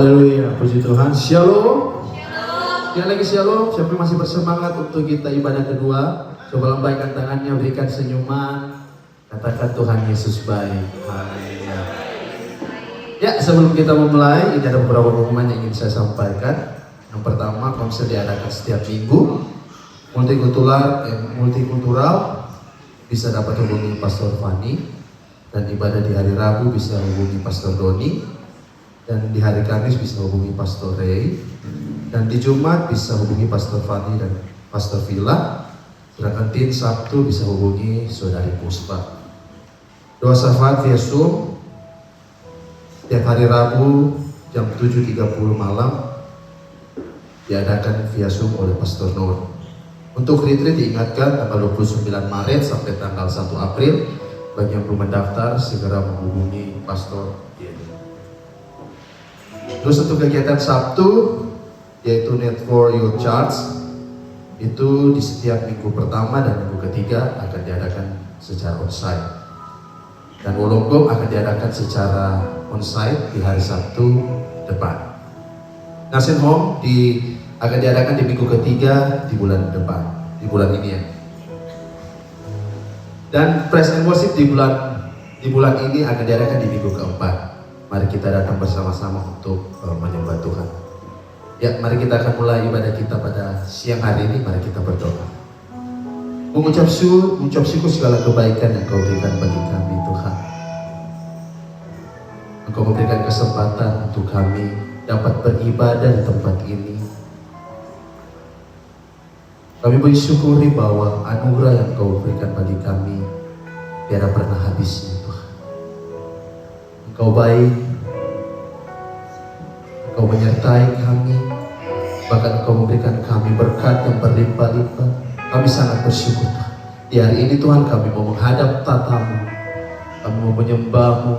Haleluya, puji Tuhan. Shalom. Sekali lagi shalom. Siapa yang masih bersemangat untuk kita ibadah kedua? Coba lambaikan tangannya, berikan senyuman. Katakan Tuhan Yesus baik. Haleluya. Ya, sebelum kita memulai, ini ada beberapa pengumuman yang ingin saya sampaikan. Yang pertama, konser diadakan setiap minggu. Multikultural bisa dapat hubungi Pastor Fani, dan ibadah di hari Rabu bisa hubungi Pastor Doni, dan di hari Kamis bisa hubungi Pastor Ray, dan di Jumat bisa hubungi Pastor Fani dan Pastor Villa. Sedangkan tim Sabtu bisa hubungi Saudari Puspa. Doa syafaat via Zoom tiap hari Rabu jam 7.30 malam diadakan via Zoom oleh Pastor Nur. Untuk retreat diingatkan tanggal 29 Maret sampai tanggal 1 April. Bagi yang belum mendaftar segera menghubungi Pastor Yedi. Terus untuk kegiatan Sabtu yaitu Net for Your Church, itu di setiap minggu pertama dan minggu ketiga akan diadakan secara onsite, dan Wolonggong akan diadakan secara onsite di hari Sabtu depan. Nursing Home akan diadakan di minggu ketiga di bulan depan, di bulan ini ya. Dan Praise and Worship di bulan ini akan diadakan di minggu keempat. Mari kita datang bersama-sama untuk menyembah Tuhan. Ya, mari kita akan mulai ibadah kita pada siang hari ini. Mari kita berdoa. Mengucap syukur segala kebaikan yang Kau berikan bagi kami Tuhan. Engkau memberikan kesempatan untuk kami dapat beribadah di tempat ini. Kami bersyukuri bahwa anugerah yang Kau berikan bagi kami tiada pernah habisnya Tuhan. Engkau baik, Engkau menyertai kami, bahkan Engkau memberikan kami berkat yang berlimpah-limpah. Kami sangat bersyukur Tuhan. Di hari ini Tuhan kami mau menghadap tatamu, kami mau menyembah-Mu,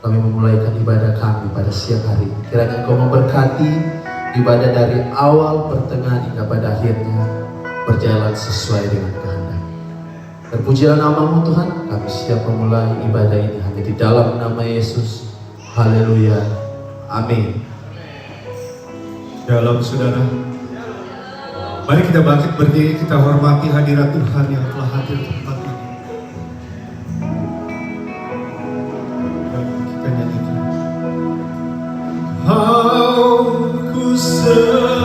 kami memulaikan ibadah kami pada siang hari. Kiranya Engkau memberkati ibadah dari awal, pertengahan hingga pada akhirnya berjalan sesuai dengan kehendak. Terpujilah nama-Mu Tuhan. Kami siap memulai ibadah ini hanya di dalam nama Yesus. Haleluya. Amin. Shalom saudara. Mari kita bangkit berdiri, kita hormati hadirat Tuhan yang telah hadir di tempat ini. Kita nyanyikan. Aku Tuhan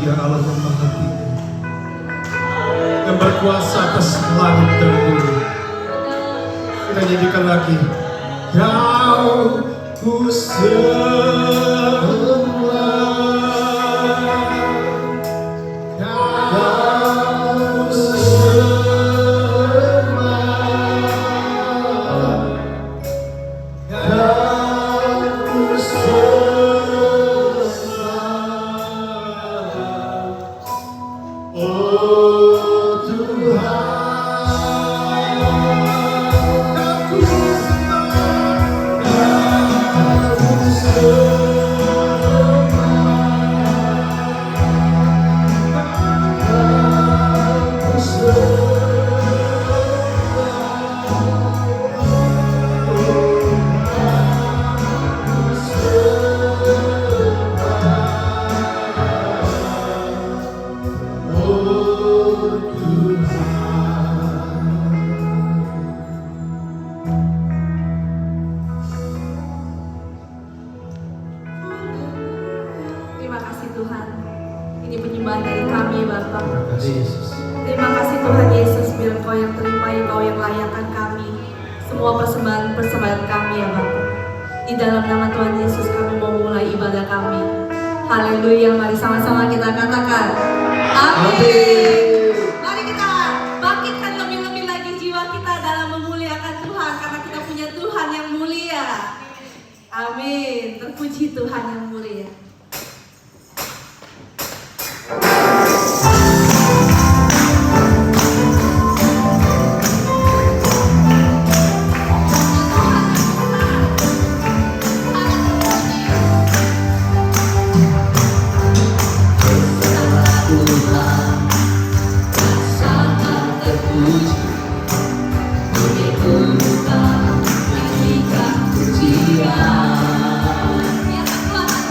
Dia Allah yang Maha Tinggi, yang berkuasa atas langit dan bumi. Kita nyanyikan lagi. Kau ku sembah, Kau sembah, Kau sembah, oh Tuhan. Aku Terima kasih Tuhan. Ini penyembahan dari kami Bapak. Terima kasih Yesus. Terima kasih Tuhan Yesus, biar Engkau yang terima, Engkau yang layakkan kami. Semua persembahan kami ya Bapak. Di dalam nama Tuhan Yesus kami mau mulai ibadah kami. Haleluya, mari sama-sama kita katakan amin. Mari kita bangkitkan lebih-lebih lagi jiwa kita dalam memuliakan Tuhan, karena kita punya Tuhan yang mulia. Amin, terpuji Tuhan yang mulia. Pujian, Tuhan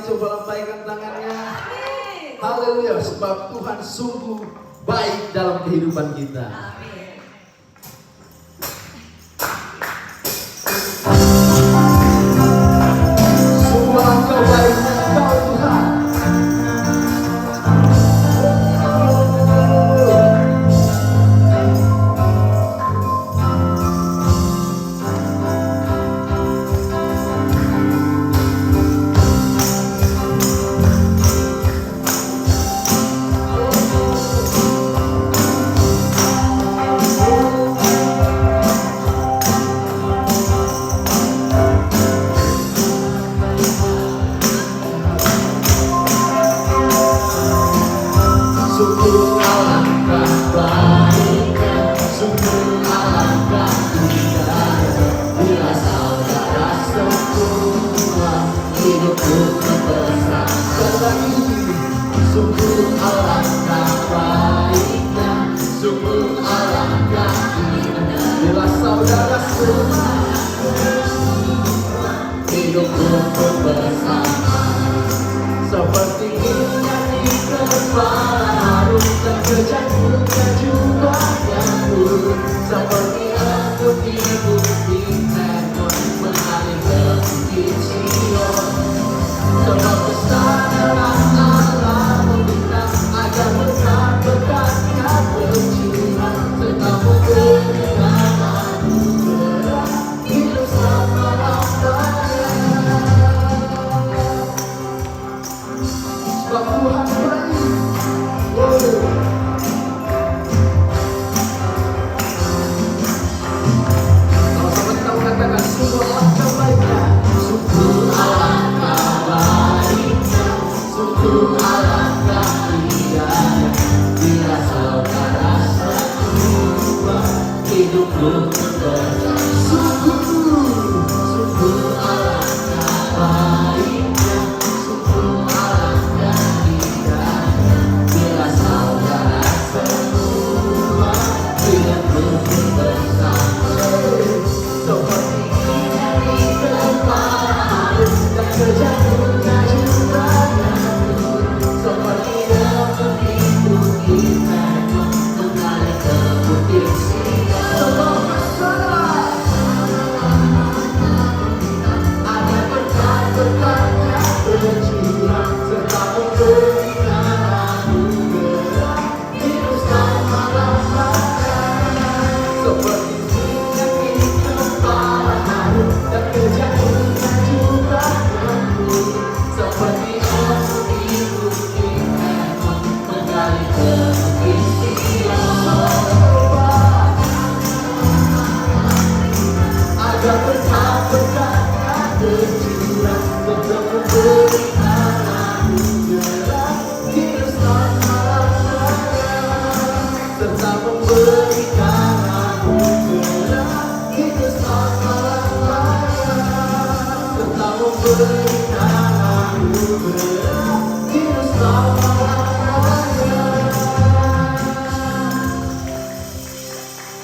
coba lambaikan tangannya. Haleluya, sebab Tuhan sungguh baik dalam kehidupan kita. Sungguh Engkau baik, Engkau Tuhan. Sungguh alangkah baiknya, sungguh alangkah indahnya, bila saudara semua hidupku bersama lagi. Sungguh alangkah baiknya, sungguh alangkah indahnya, bila saudara semua hidupku bersama. Seperti minyak di kepala harum dan kejatuhnya juga jatuh. Seperti embun di bukit Hermon mengalir ke bukit Sion. Sebab kesadaran Allah meminta agar berkat-berkatnya bercurah, serta memberi anugerah hidup selama-lamanya. Sebab Tuhan baik. Sama-sama kita mengatakan sungguh alangkah baiknya, sungguh alangkah baiknya, sungguh alangkah indahnya, bila saudara semua hidupku bersama. Sungguh alangkah baiknya, sungguh alangkah indahnya, bila saudara semua hidupku bersama. Seperti minyak di kepala harum dan kejatuhnya juga jatuh. Seperti embun di bukit Hermon mengalir ke bukit Sion. Sebab bersalah ada berkat-berkatnya bercurah, serta memberikan anugerah hidup selama-lamanya. Seperti minyak di kepala harum dan kejatuhnya juga jatuh. Seperti embun di bukit Hermon mengalir ke bukit Sion. Agar berkat-berkatnya bercurah, untuk memberikan anugerah hidup selama-lamanya, serta memberikan anugerah hidup selama-lamanya, serta memberikan anugerah hidup selama-lamanya.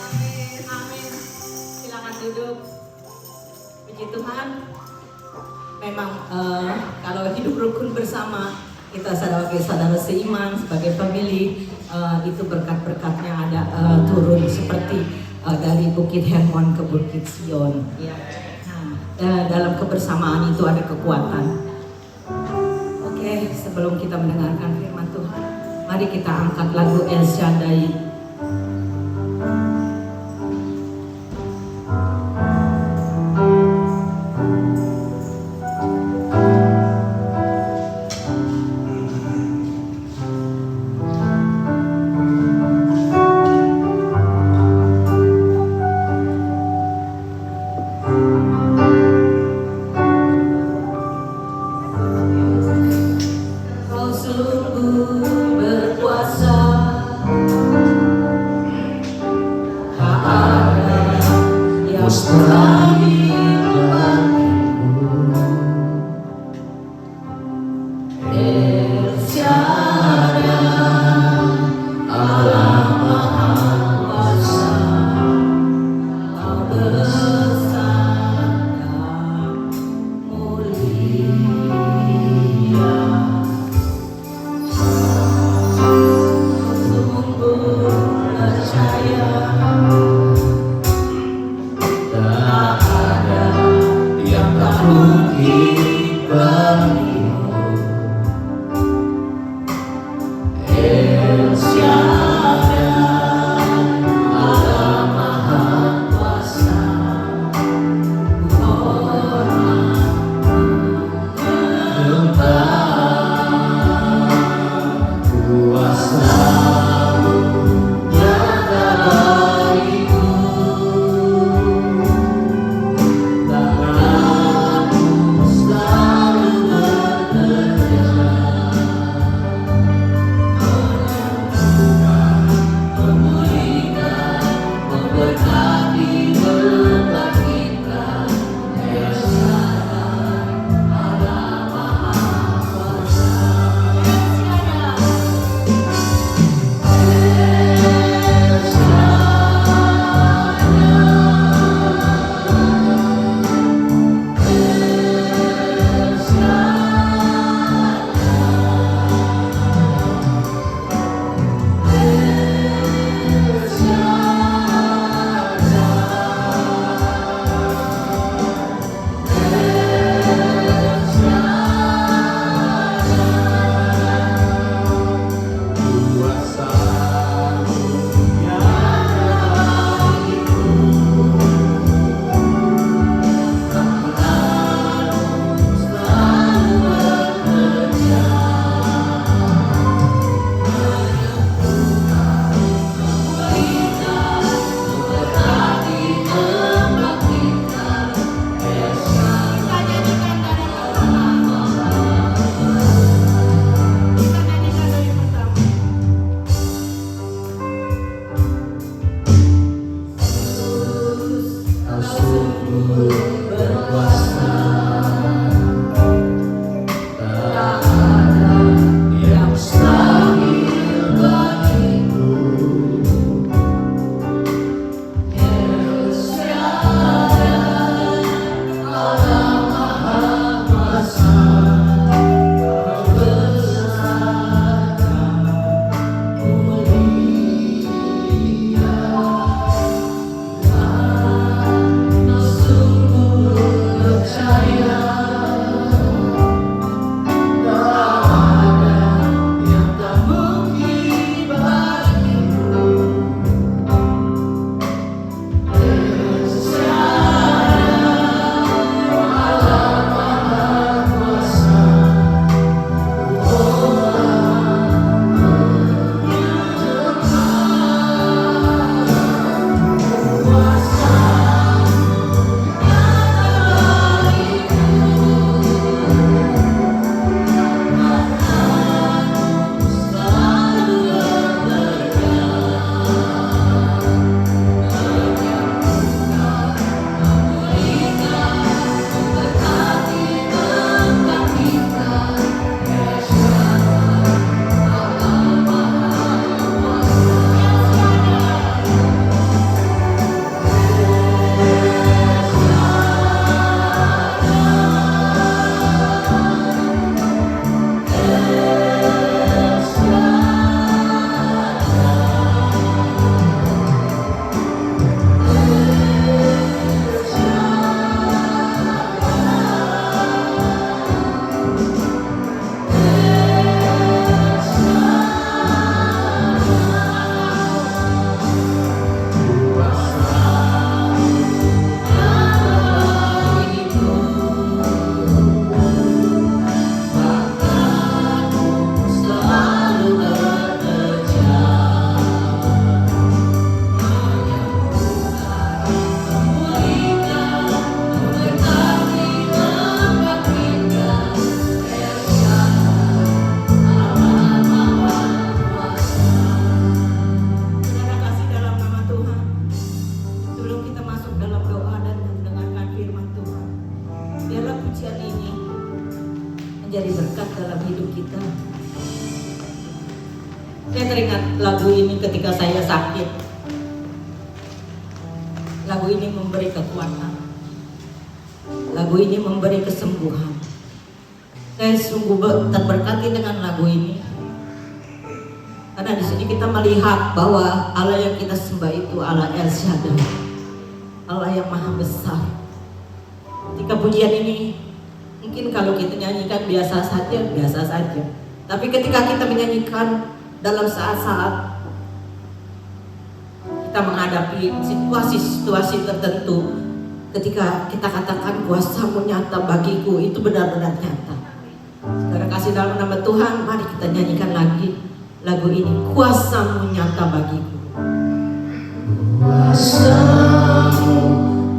Amin, amin. Silakan duduk. Puji Tuhan. Memang kalau hidup rukun bersama, kita sebagai saudara seiman, sebagai family, itu berkat-berkatnya ada turun seperti dari Bukit Hermon ke Bukit Sion. Ya. Nah, dalam kebersamaan itu ada kekuatan. Oke, sebelum kita mendengarkan firman Tuhan, mari kita angkat lagu El Shaddai. Kau sungguh berkuasa. berkuasa, tak ada yang mustahil bagimu. El Shaddai, Allah Maha Kuasa, Kau besar dan mulia. Kau sungguh percaya, tak ada yang tak mungkin bagimu. El Shaddai, Allah Maha Kuasa, Saudara kasih dalam nama Tuhan, sebelum kita masuk dalam doa dan mendengarkan firman Tuhan, biarlah pujian ini menjadi berkat dalam hidup kita. Saya teringat lagu ini ketika saya sakit. Lagu ini memberi kekuatan. Lagu ini memberi kesembuhan. Saya sungguh terberkati dengan lagu ini. Karena di sini kita melihat bahwa Allah yang kita sembah itu Allah El Shaddai, Allah yang maha besar. Ketika pujian ini mungkin kalau kita nyanyikan biasa saja. Tapi ketika kita menyanyikan dalam saat-saat kita menghadapi situasi-situasi tertentu, ketika kita katakan kuasa-Mu nyata bagiku, itu benar-benar nyata. Saudara kasih dalam nama Tuhan, mari kita nyanyikan lagi lagu ini, kuasa-Mu nyata bagiku. Kuasa-Mu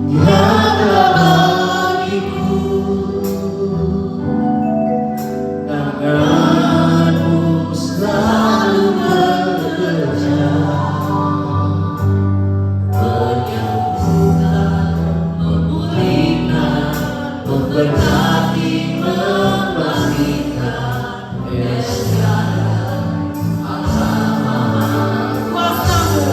nyata bagiku, tangan-Mu selalu bekerja, menyembuhkan, memulihkan, memberkati, membangkitkan. El Shaddai, Allah Maha Kuasa-Mu,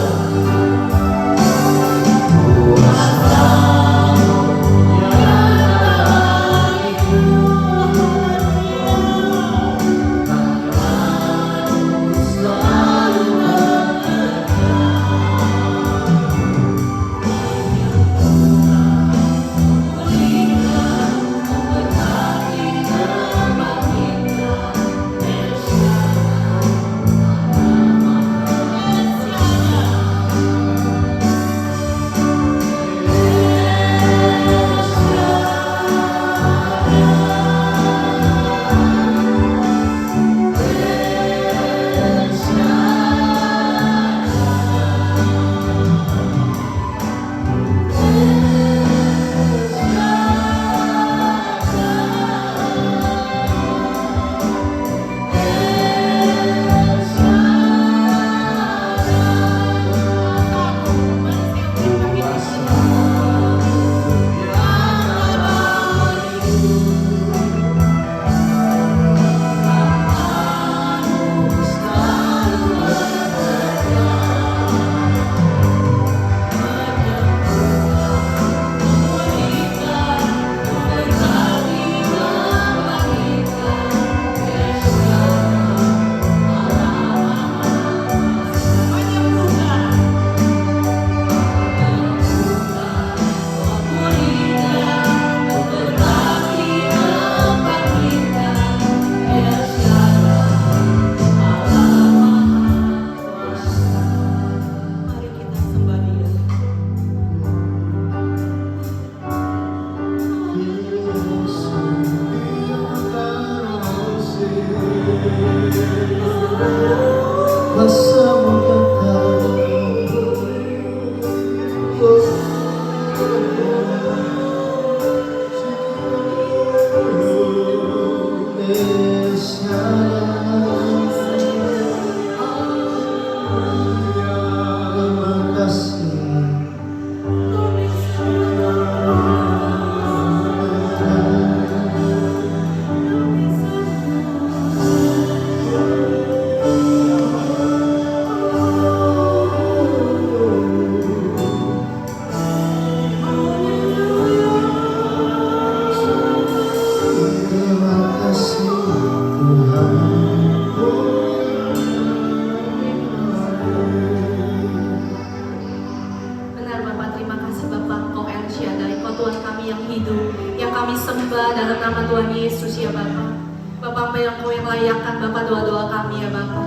kami yang hidup, yang kami sembah dalam nama Tuhan Yesus ya Bapa. Bapa, Engkau yang layakkan Bapa doa-doa kami ya Bapa.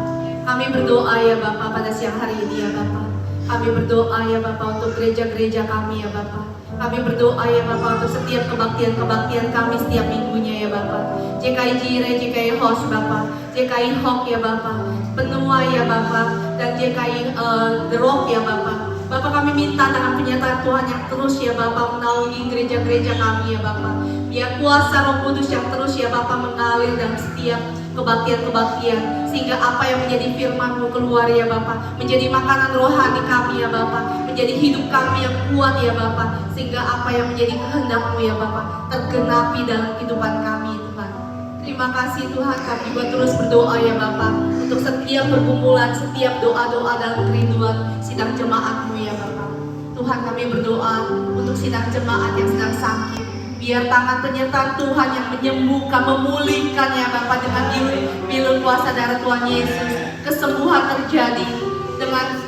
Kami berdoa ya Bapa pada siang hari ini ya Bapa. Kami berdoa ya Bapa untuk gereja-gereja kami ya Bapa. Kami berdoa ya Bapa untuk setiap kebaktian kami setiap minggunya ya Bapa. JKI Jire, JKI Host Bapa, JKI Hok ya Bapa, Benua ya Bapa, dan JKI The Rock ya Bapa. Bapa, kami minta dengan penyertaan Tuhan yang terus ya Bapa menaungi gereja-gereja kami ya Bapa. Biar kuasa Roh Kudus yang terus ya Bapa mengalir dalam setiap kebaktian-kebaktian, sehingga apa yang menjadi firman-Mu keluar ya Bapa, menjadi makanan rohani kami ya Bapa, menjadi hidup kami yang kuat ya Bapa, sehingga apa yang menjadi kehendak-Mu ya Bapa tergenapi dalam kehidupan kami Tuhan. Terima kasih Tuhan, kami juga terus berdoa ya Bapa untuk setiap pergumulan, setiap doa-doa dalam kerinduan sidang jemaat-Mu ya Bapa. Tuhan, kami berdoa untuk sidang jemaat yang sedang sakit. Biar tangan penyertaan Tuhan yang menyembuhkan, memulihkan ya Bapa dengan bilur kuasa darah Tuhan Yesus. Kesembuhan terjadi dengan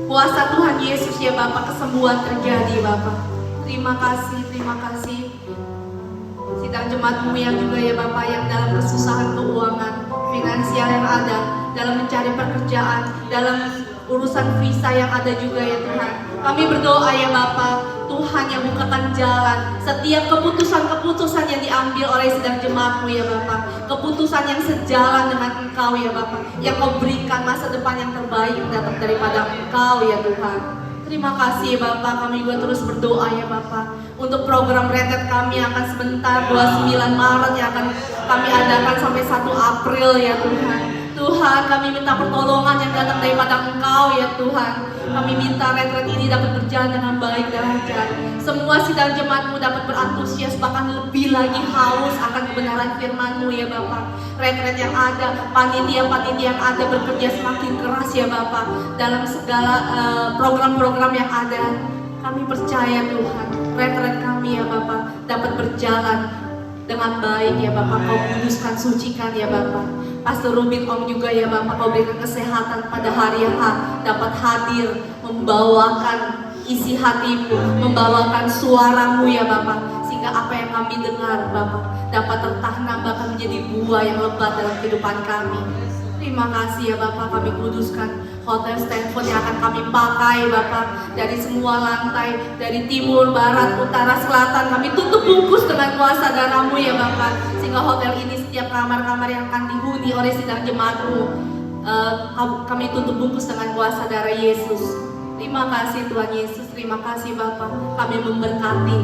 kuasa Tuhan Yesus ya Bapa, kesembuhan terjadi Bapa. Terima kasih, terima kasih. Sidang jemaat-Mu yang juga ya Bapa yang dalam kesusahan keuangan, finansial yang ada, dalam mencari pekerjaan, dalam urusan visa yang ada juga ya Tuhan. Kami berdoa ya Bapa, Tuhan yang bukakan jalan setiap keputusan-keputusan yang diambil oleh sidang jemaat-Mu ya Bapa, keputusan yang sejalan dengan Engkau ya Bapa, yang Kau berikan masa depan yang terbaik datang daripada Engkau ya Tuhan. Terima kasih Bapa, kami juga terus berdoa ya Bapa untuk program retret kami yang akan sebentar 29 Maret yang akan kami adakan sampai 1 April ya Tuhan. Tuhan, kami minta pertolongan yang datang daripada Engkau ya Tuhan. Kami minta retret ini dapat berjalan dengan baik dan lancar. Semua sidang jemaat-Mu dapat berantusias, bahkan lebih lagi haus akan kebenaran firman-Mu ya Bapa. Retret yang ada, panitia-panitia yang ada bekerja semakin keras ya Bapa dalam segala program-program yang ada. Kami percaya Tuhan, retret kami ya Bapa dapat berjalan dengan baik ya Bapa. Kau kuduskan, sucikan ya Bapa. Pastor Rubin Om juga ya Bapak, Kau berikan kesehatan pada hari yang dapat hadir membawakan isi hati-Mu, membawakan suara-Mu ya Bapak, sehingga apa yang kami dengar Bapak dapat tertanam bahkan menjadi buah yang lebat dalam kehidupan kami. Terima kasih ya Bapak, kami kuduskan Hotel Stanford yang akan kami pakai Bapak, dari semua lantai, dari timur, barat, utara, selatan, kami tutup bungkus dengan kuasa darah-Mu ya Bapak, sehingga hotel ini setiap kamar-kamar yang akan dihuni oleh sidang jemaat-Mu kami tutup bungkus dengan kuasa darah Yesus. Terima kasih Tuhan Yesus, terima kasih Bapak, kami memberkati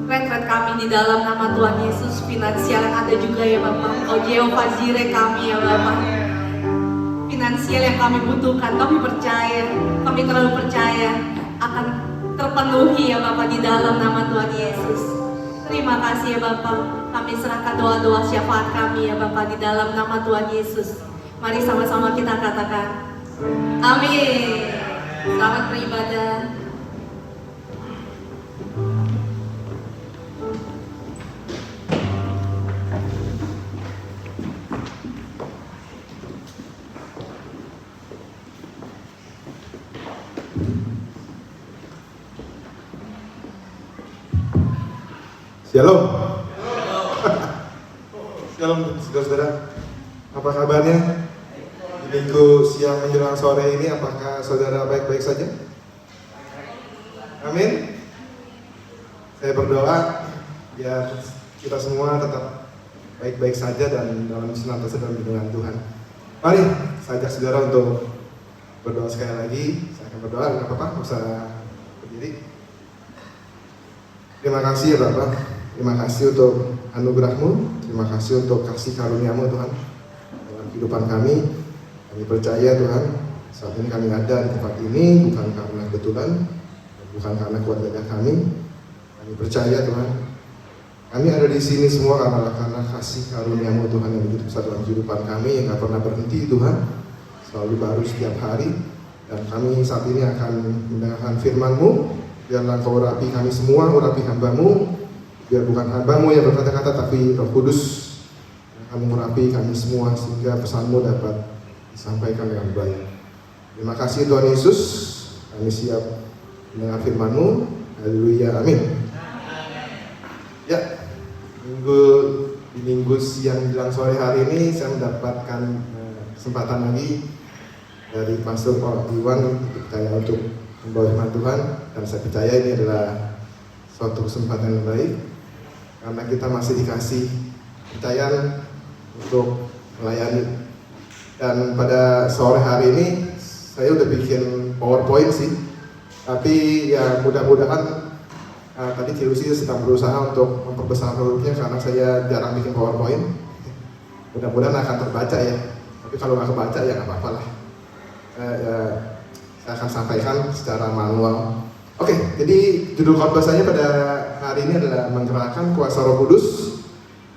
retret kami di dalam nama Tuhan Yesus. Finansial yang ada juga ya Bapak, Kau Jehovah Jireh kami ya Bapak. Finansial yang kami butuhkan, kami percaya, kami terlalu percaya akan terpenuhi ya Bapak di dalam nama Tuhan Yesus. Terima kasih ya Bapak, kami serahkan doa-doa syafaat kami ya Bapak di dalam nama Tuhan Yesus. Mari sama-sama kita katakan amin. Selamat beribadah. Shalom. Shalom saudara-saudara. Apa kabarnya? Di minggu siang menjelang sore ini, apakah saudara baik-baik saja? Amin. Saya berdoa biar kita semua tetap baik-baik saja dan dalam senantiasa dalam lindungan Tuhan. Mari saya ajak saudara untuk berdoa sekali lagi. Saya akan berdoa, nggak apa-apa, nggak usah berdiri. Terima kasih ya Bapak. Terima kasih untuk anugerah-Mu, terima kasih untuk kasih karunia-Mu Tuhan dalam kehidupan kami. Kami percaya Tuhan, saat ini kami ada di tempat ini bukan karena kebetulan, bukan karena kuat kami. Kami percaya Tuhan, kami ada di sini semua karena kasih karunia-Mu Tuhan yang begitu besar dalam kehidupan kami, yang gak pernah berhenti Tuhan, selalu baru setiap hari. Dan kami saat ini akan mendengarkan firman-Mu. Biarlah Kau urapi kami semua, urapi hamba-Mu. Biar bukan hamba-Mu yang berkata-kata, tapi Roh Kudus yang akan mengurapi kami semua sehingga pesan-Mu dapat disampaikan dengan baik. Terima kasih Tuhan Yesus, kami siap mendengar firman-Mu. Haleluya, amin. Ya, di minggu siang jelang sore hari ini saya mendapatkan kesempatan lagi dari Pastor Pak Iwan untuk membawa firman Tuhan, dan saya percaya ini adalah suatu kesempatan yang baik karena kita masih dikasih kepercayaan untuk melayani. Dan pada sore hari ini saya udah bikin PowerPoint sih, tapi ya mudah-mudahan tadi Cilusi sedang berusaha untuk memperbesar hurufnya karena saya jarang bikin PowerPoint. Mudah-mudahan akan terbaca ya, tapi kalau nggak kebaca ya nggak apa-apa lah. Saya akan sampaikan secara manual. Oke, jadi judul khotbah saya pada hari ini adalah menggerakkan kuasa Roh Kudus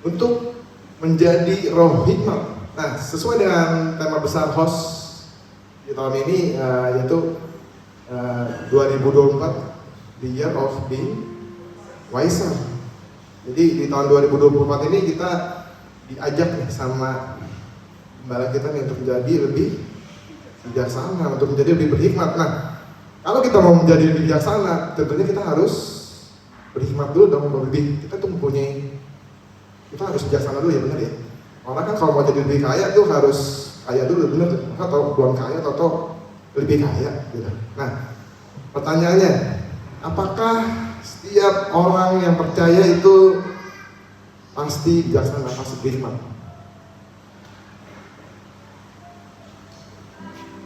untuk menjadi roh hikmat. Nah, sesuai dengan tema besar host di tahun ini yaitu 2024 The Year of Being Wiser. Jadi di tahun 2024 ini kita diajak nih sama gembala kita nih untuk menjadi lebih bijaksana, untuk menjadi lebih berhikmat. Nah, kalau kita mau menjadi lebih bijaksana, tentunya kita harus berhikmat dulu dong, lebih. Kita tuh kita harus bijaksana dulu ya, benar ya. Orang kan kalau mau jadi lebih kaya tuh harus kaya dulu, benar? Atau belum kaya atau lebih kaya gitu. Nah, pertanyaannya, apakah setiap orang yang percaya itu pasti bijaksana, pasti berhikmat?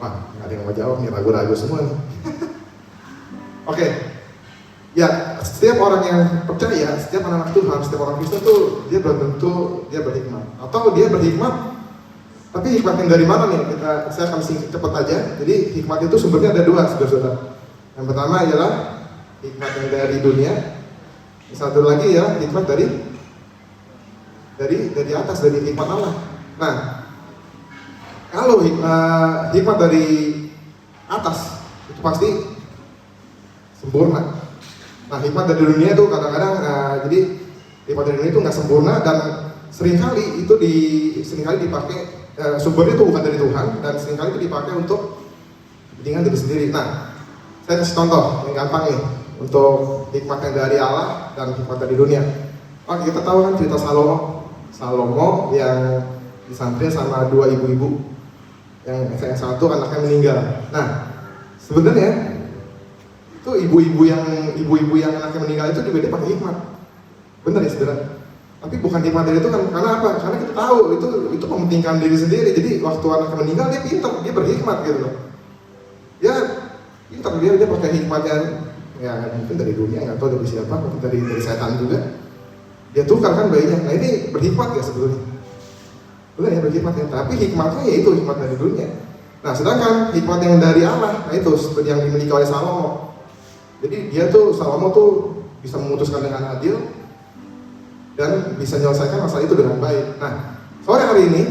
Wah, nggak ada yang mau jawab nih, ragu-ragu semua nih. Oke, ya setiap orang yang percaya, setiap anak Tuhan, setiap orang Kristen tuh dia belum tentu dia berhikmat, atau dia berhikmat, tapi hikmat yang dari mana nih? Saya akan singkat cepat aja. Jadi hikmat itu sumbernya ada dua, saudara-saudara. Yang pertama ialah hikmat yang dari dunia. Satu lagi ya hikmat dari atas, dari hikmat Allah. Nah, kalau hikmat dari atas itu pasti sempurna. Nah, hikmat dari dunia itu kadang-kadang jadi hikmat dari dunia itu nggak sempurna, dan seringkali dipakai sumbernya itu bukan dari Tuhan, dan seringkali itu dipakai untuk kepentingan diri sendiri. Nah, saya kasih contoh yang gampang nih untuk hikmat yang dari Allah dan hikmat dari dunia. Kita tahu kan cerita Salomo yang disantri sama dua ibu-ibu, yang satu anaknya meninggal. Nah, sebenarnya itu ibu-ibu yang anaknya meninggal itu juga dia pakai hikmat, benar ya saudara? Tapi bukan hikmat dari itu kan, karena apa? Karena kita tahu itu mementingkan diri sendiri. Jadi waktu anaknya meninggal dia pintar, dia berhikmat gitu loh. Dia pintar, dia pakai hikmatnya, ya mungkin dari dunia, nggak tahu dari siapa, mungkin dari setan juga. Dia tukar kan bayinya. Nah, ini berhikmat ya sebetulnya. Benar ya, berhikmat ya. Tapi hikmatnya ya itu hikmat dari dunia. Nah, sedangkan hikmat yang dari Allah, nah itu seperti yang dimiliki oleh Salomo. Jadi Salomo tuh bisa memutuskan dengan adil dan bisa menyelesaikan masalah itu dengan baik. Nah, sore hari ini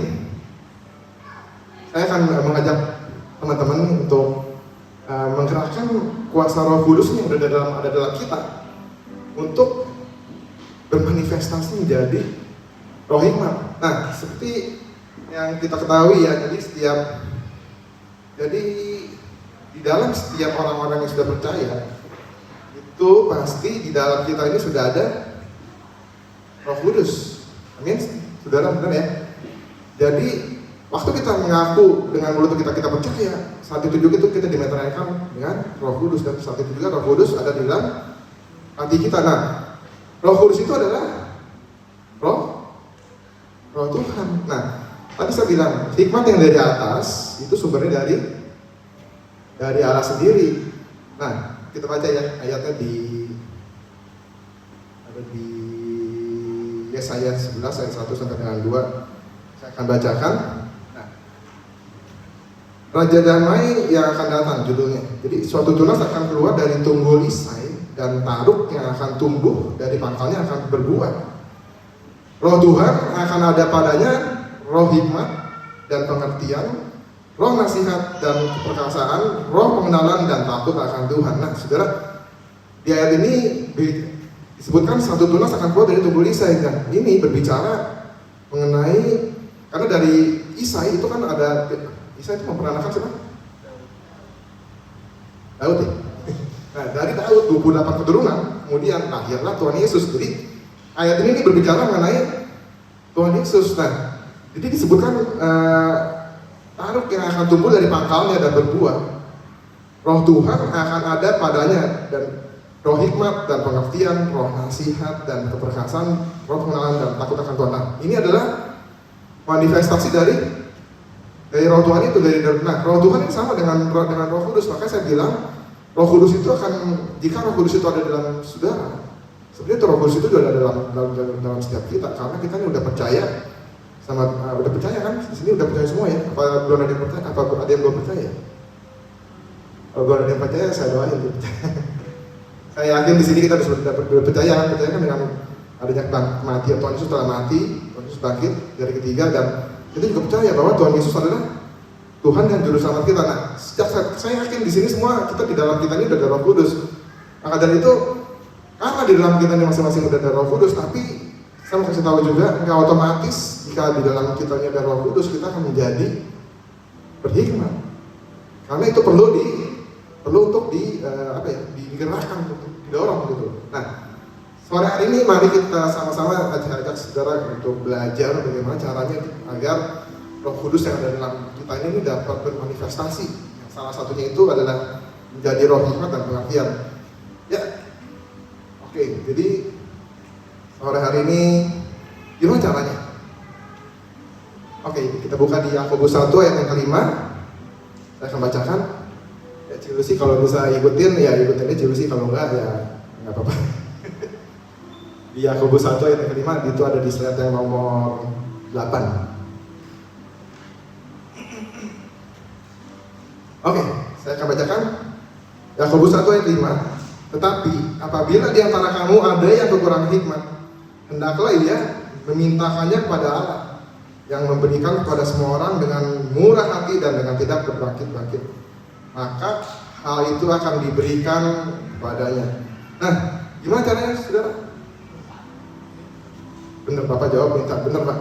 saya akan mengajak teman-teman untuk menggerakkan kuasa Roh Kudus yang ada dalam kita untuk bermanifestasi menjadi roh hikmat. Nah, seperti yang kita ketahui ya, jadi di dalam setiap orang-orang yang sudah percaya itu pasti di dalam kita ini sudah ada Roh Kudus. Amin, saudara, benar ya? Jadi waktu kita mengaku dengan mulut kita percaya, saat itu juga kita dimeteraikan dengan Roh Kudus, dan saat itu juga Roh Kudus ada di dalam hati kita. Nah, Roh Kudus itu adalah Roh Tuhan. Nah, tadi saya bilang hikmat yang dari atas itu sumbernya dari Allah sendiri. Nah, kita baca ya ayatnya ada di Yesaya 11 ayat 1 sampai dengan 2. Saya akan bacakan. Nah, Raja Damai yang akan datang judulnya. Jadi suatu tunas akan keluar dari tunggul Isai, dan taruk yang akan tumbuh dari pangkalnya akan berbuah. Roh Tuhan akan ada padanya, roh hikmat dan pengertian, roh nasihat dan keperkasaan, roh pengenalan dan takut akan Tuhan. Nah, saudara, di ayat ini disebutkan satu tunas akan keluar dari tunggul Isai. Nah, ini berbicara mengenai, karena dari Isai itu kan ada, Isai itu memperanakan siapa? Daud ya? Nah, dari Daud 28 keturunan, kemudian lahirlah Tuhan Yesus. Jadi ayat ini berbicara mengenai Tuhan Yesus. Nah, jadi disebutkan Taruk yang akan tumbuh dari pangkalnya dan berbuah. Roh Tuhan akan ada padanya, dan roh hikmat dan pengertian, roh nasihat dan keperkasaan, roh pengenalan dan takut akan Tuhan. Nah, ini adalah manifestasi dari roh Tuhan itu, nah, roh Tuhan ini sama dengan Roh Kudus. Maka saya bilang Roh Kudus itu akan, jika Roh Kudus itu ada dalam saudara, sebenarnya Roh Kudus itu juga ada dalam setiap kita, karena kita ini udah percaya sama, udah percaya kan? Di sini udah percaya semua ya? Apa belum ada yang percaya? Apa ada yang belum percaya? Kalau belum ada yang percaya, saya doain gitu. Saya yakin di sini kita sudah percaya kan dengan adanya kematian Tuhan Yesus telah mati, Tuhan Yesus bangkit dari ketiga, dan kita juga percaya bahwa Tuhan Yesus adalah Tuhan dan Juru Selamat kita. Nah, saya yakin di sini semua kita di dalam kita ini udah ada Roh Kudus. Maka dari itu, karena di dalam kita ini masing-masing udah ada Roh Kudus, tapi saya mau kasih tahu juga, nggak otomatis jika di dalam kita ini ada Roh Kudus kita akan menjadi berhikmat. Karena itu perlu untuk digerakkan, untuk didorong gitu. Nah, sore hari ini mari kita sama-sama ajak saudara untuk belajar bagaimana caranya agar Roh Kudus yang ada dalam kita ini dapat bermanifestasi. Salah satunya itu adalah menjadi roh hikmat dan pengertian. Ya, oke. Jadi sore hari ini gimana caranya? Oke, kita buka di Yakobus 1 ayat yang kelima. Saya akan bacakan. Ya, Cilusi kalau bisa ikutin ya ikutin aja, Cilusi kalau enggak ya nggak apa-apa. Di Yakobus 1 ayat yang kelima itu ada di slide yang nomor 8. Oke, saya akan bacakan Yakobus 1 ayat 5. Tetapi apabila di antara kamu ada yang kekurangan hikmat, hendaklah ia memintakannya kepada Allah, yang memberikan kepada semua orang dengan murah hati dan dengan tidak berbangkit-bangkit. Maka hal itu akan diberikan kepadanya. Nah, gimana caranya, saudara? Bener, Bapak jawab, minta bener, Pak.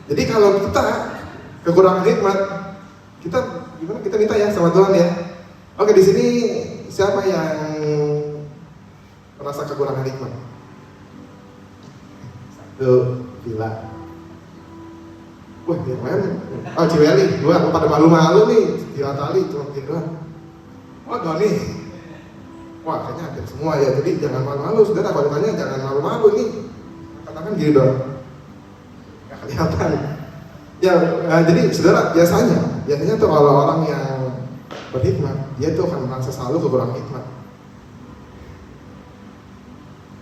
Jadi kalau kita kekurangan hikmat, kita gimana? Kita minta ya sama Tuhan ya. Oke, di sini siapa yang merasa kekurangan hikmat? Satu, Bila. Wah, yang lain, oh Ciweli, dua, pada malu-malu nih, Bila Tali, cuma bikin doang. Oh, Doni. Wah, kayaknya hampir semua ya, jadi jangan malu-malu, saudara, kalau ditanya jangan malu-malu nih. Katakan gini dong, nggak kelihatan. Ya, jadi saudara, biasanya tuh kalau orang yang berhikmat, dia tuh akan merasa selalu kekurangan hikmat.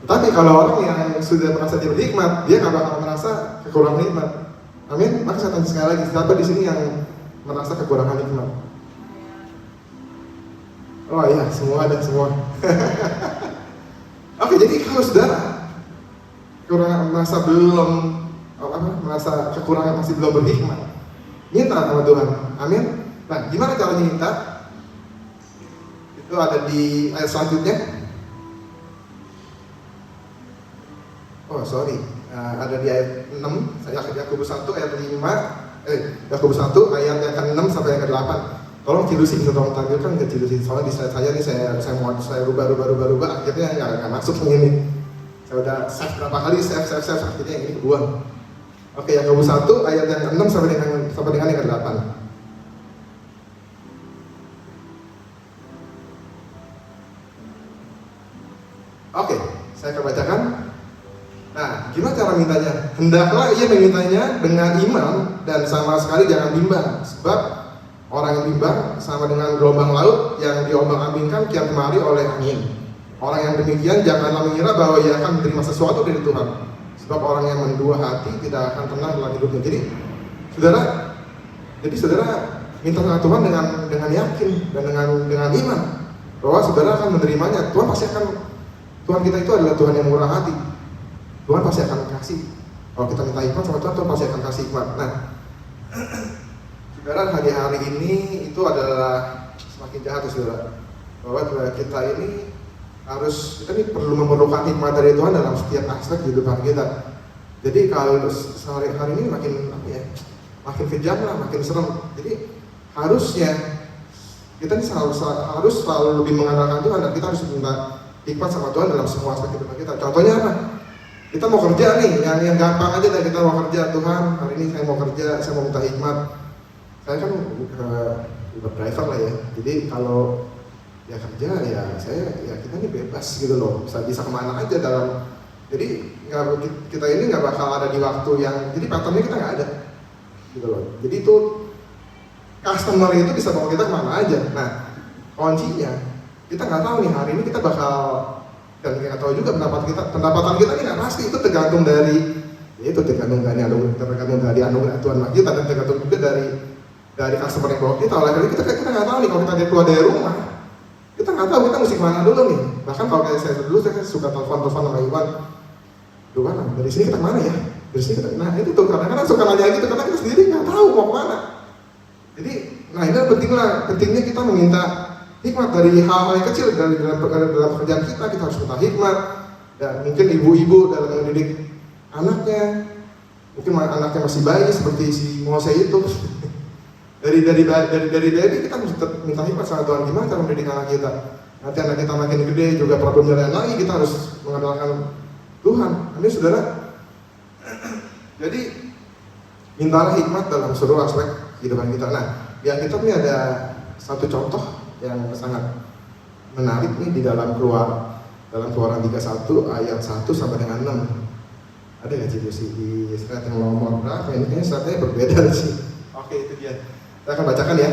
Tapi kalau orang yang sudah merasa dia berhikmat, dia nggak bakal merasa kekurangan hikmat. Amin. Maka saya tanya sekali lagi, siapa di sini yang merasa kekurangan hikmat? Oh iya, semua ada semua. Oke, jadi kalau saudara merasa kekurangan masih belum berhikmat, minta sama Tuhan. Amin. Nah, gimana caranya minta? Itu ada di ayat selanjutnya. Oh sorry, ada di ayat 6. Yakobus 1 ayat 5. Yakobus 1 ayat yang ke-6 sampai yang ke-8. Tolong Cilusi bisa tolong tampilkan ke Cilusi. Soalnya di slide saya nih saya rubah akhirnya nggak masuk yang ini. Saya udah save berapa kali save akhirnya yang ini kebuang. Oke, Yakobus 1 ayat yang ke-6 sampai dengan yang ke-8. Oke, saya akan bacakan. Nah, gimana cara mintanya? Hendaklah ia memintanya dengan iman dan sama sekali jangan bimbang, sebab orang yang bimbang sama dengan gelombang laut yang diombang-ambingkan kian kemari oleh angin. Orang yang demikian janganlah mengira bahwa ia akan menerima sesuatu dari Tuhan, sebab orang yang mendua hati tidak akan tenang dalam hidupnya. Jadi, saudara minta sama Tuhan dengan yakin dan dengan iman bahwa saudara akan menerimanya. Tuhan kita itu adalah Tuhan yang murah hati. Tuhan pasti akan kasih. Kalau kita minta hikmat sama Tuhan, Tuhan pasti akan kasih hikmat. Nah, saudara, hari-hari ini itu adalah semakin jahat, saudara. Bahwa kita ini perlu memerlukan hikmat dari Tuhan dalam setiap aspek kehidupan kita. Jadi kalau hari ini makin kejam lah, makin serem. Jadi harusnya kita ini harus selalu lebih mengandalkan Tuhan, dan kita harus minta hikmat sama Tuhan dalam semua aspek kehidupan kita. Contohnya apa? Kita mau kerja nih, yang gampang aja deh, kita mau kerja. Tuhan, hari ini saya mau kerja, saya mau minta hikmat. Saya kan Uber driver lah ya, jadi kalau ya kerja ya kita ini bebas gitu loh, bisa kemana aja dalam. Jadi kita ini nggak bakal ada di waktu yang, jadi patternnya kita nggak ada gitu loh. Jadi itu customer itu bisa bawa kita kemana aja. Nah, kuncinya kita nggak tahu nih hari ini kita bakal, dan kita nggak tahu juga pendapatan kita ini nggak pasti. Itu tergantung dari anugerah Tuhan kita, dan tergantung juga dari customer yang bawa kita. Oleh karena kita nggak tahu nih, kalau kita keluar dari rumah, kita nggak tahu kita mesti kemana dulu nih. Bahkan kalau kayak saya dulu, saya suka telepon sama Iwan, Duh, dari sini kita kemana ya? Dari sini kita, nah itu tuh kadang-kadang suka nanya gitu, karena kita sendiri nggak tahu mau kemana. Jadi, nah ini pentingnya kita meminta hikmat dari hal-hal yang kecil, dalam pekerjaan kita harus minta hikmat. Dan mungkin ibu-ibu dalam mendidik anaknya, mungkin anaknya masih bayi seperti si Mose itu. dari kita harus minta hikmat sama Tuhan, gimana cara mendidik anak kita. Nanti anak kita makin gede juga problemnya lain lagi, kita harus mengandalkan Tuhan. Amin saudara. Jadi mintalah hikmat dalam seluruh aspek kehidupan kita. Nah, di Alkitab ini ada satu contoh yang sangat menarik nih di dalam Keluaran 31 ayat 1 sampai dengan 6. Ada nggak sih di slide yang nomor berapa? Ini kayaknya slide-nya berbeda sih. Oke, itu dia. Saya akan bacakan ya.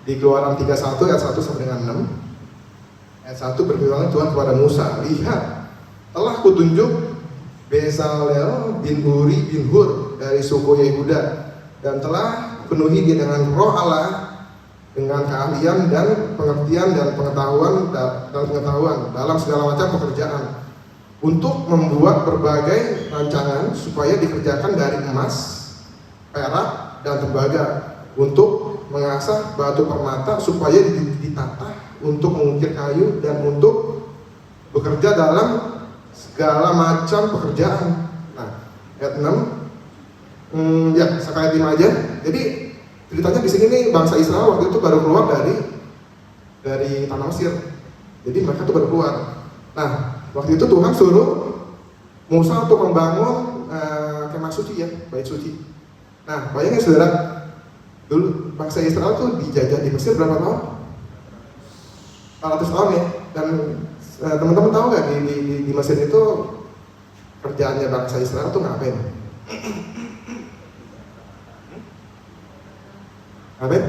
Di Keluaran 31 ayat 1 sampai dengan 6. Ayat 1 berfirman Tuhan kepada Musa, lihat, telah kutunjuk Bezalel bin Uri bin Hur dari suku Yehuda, dan telah penuhi dia dengan roh Allah, dengan keahlian dan pengertian dan pengetahuan dalam segala macam pekerjaan, untuk membuat berbagai rancangan supaya dikerjakan dari emas, perak, dan tembaga, untuk mengasah batu permata supaya ditata, untuk mengukir kayu, dan untuk bekerja dalam segala macam pekerjaan. Nah, ayat 6, ya sekali 5 aja. Jadi ceritanya di sini nih, bangsa Israel waktu itu baru keluar dari tanah Mesir. Jadi mereka tuh baru keluar. Nah, waktu itu Tuhan suruh Musa untuk membangun kemah suci ya, bait suci. Nah, bayangin saudara, dulu bangsa Israel tuh dijajah di Mesir berapa tahun? 400 tahun ya. Dan teman-teman tahu nggak di Mesir itu kerjaannya bangsa Israel tuh ngapain? Ngapain?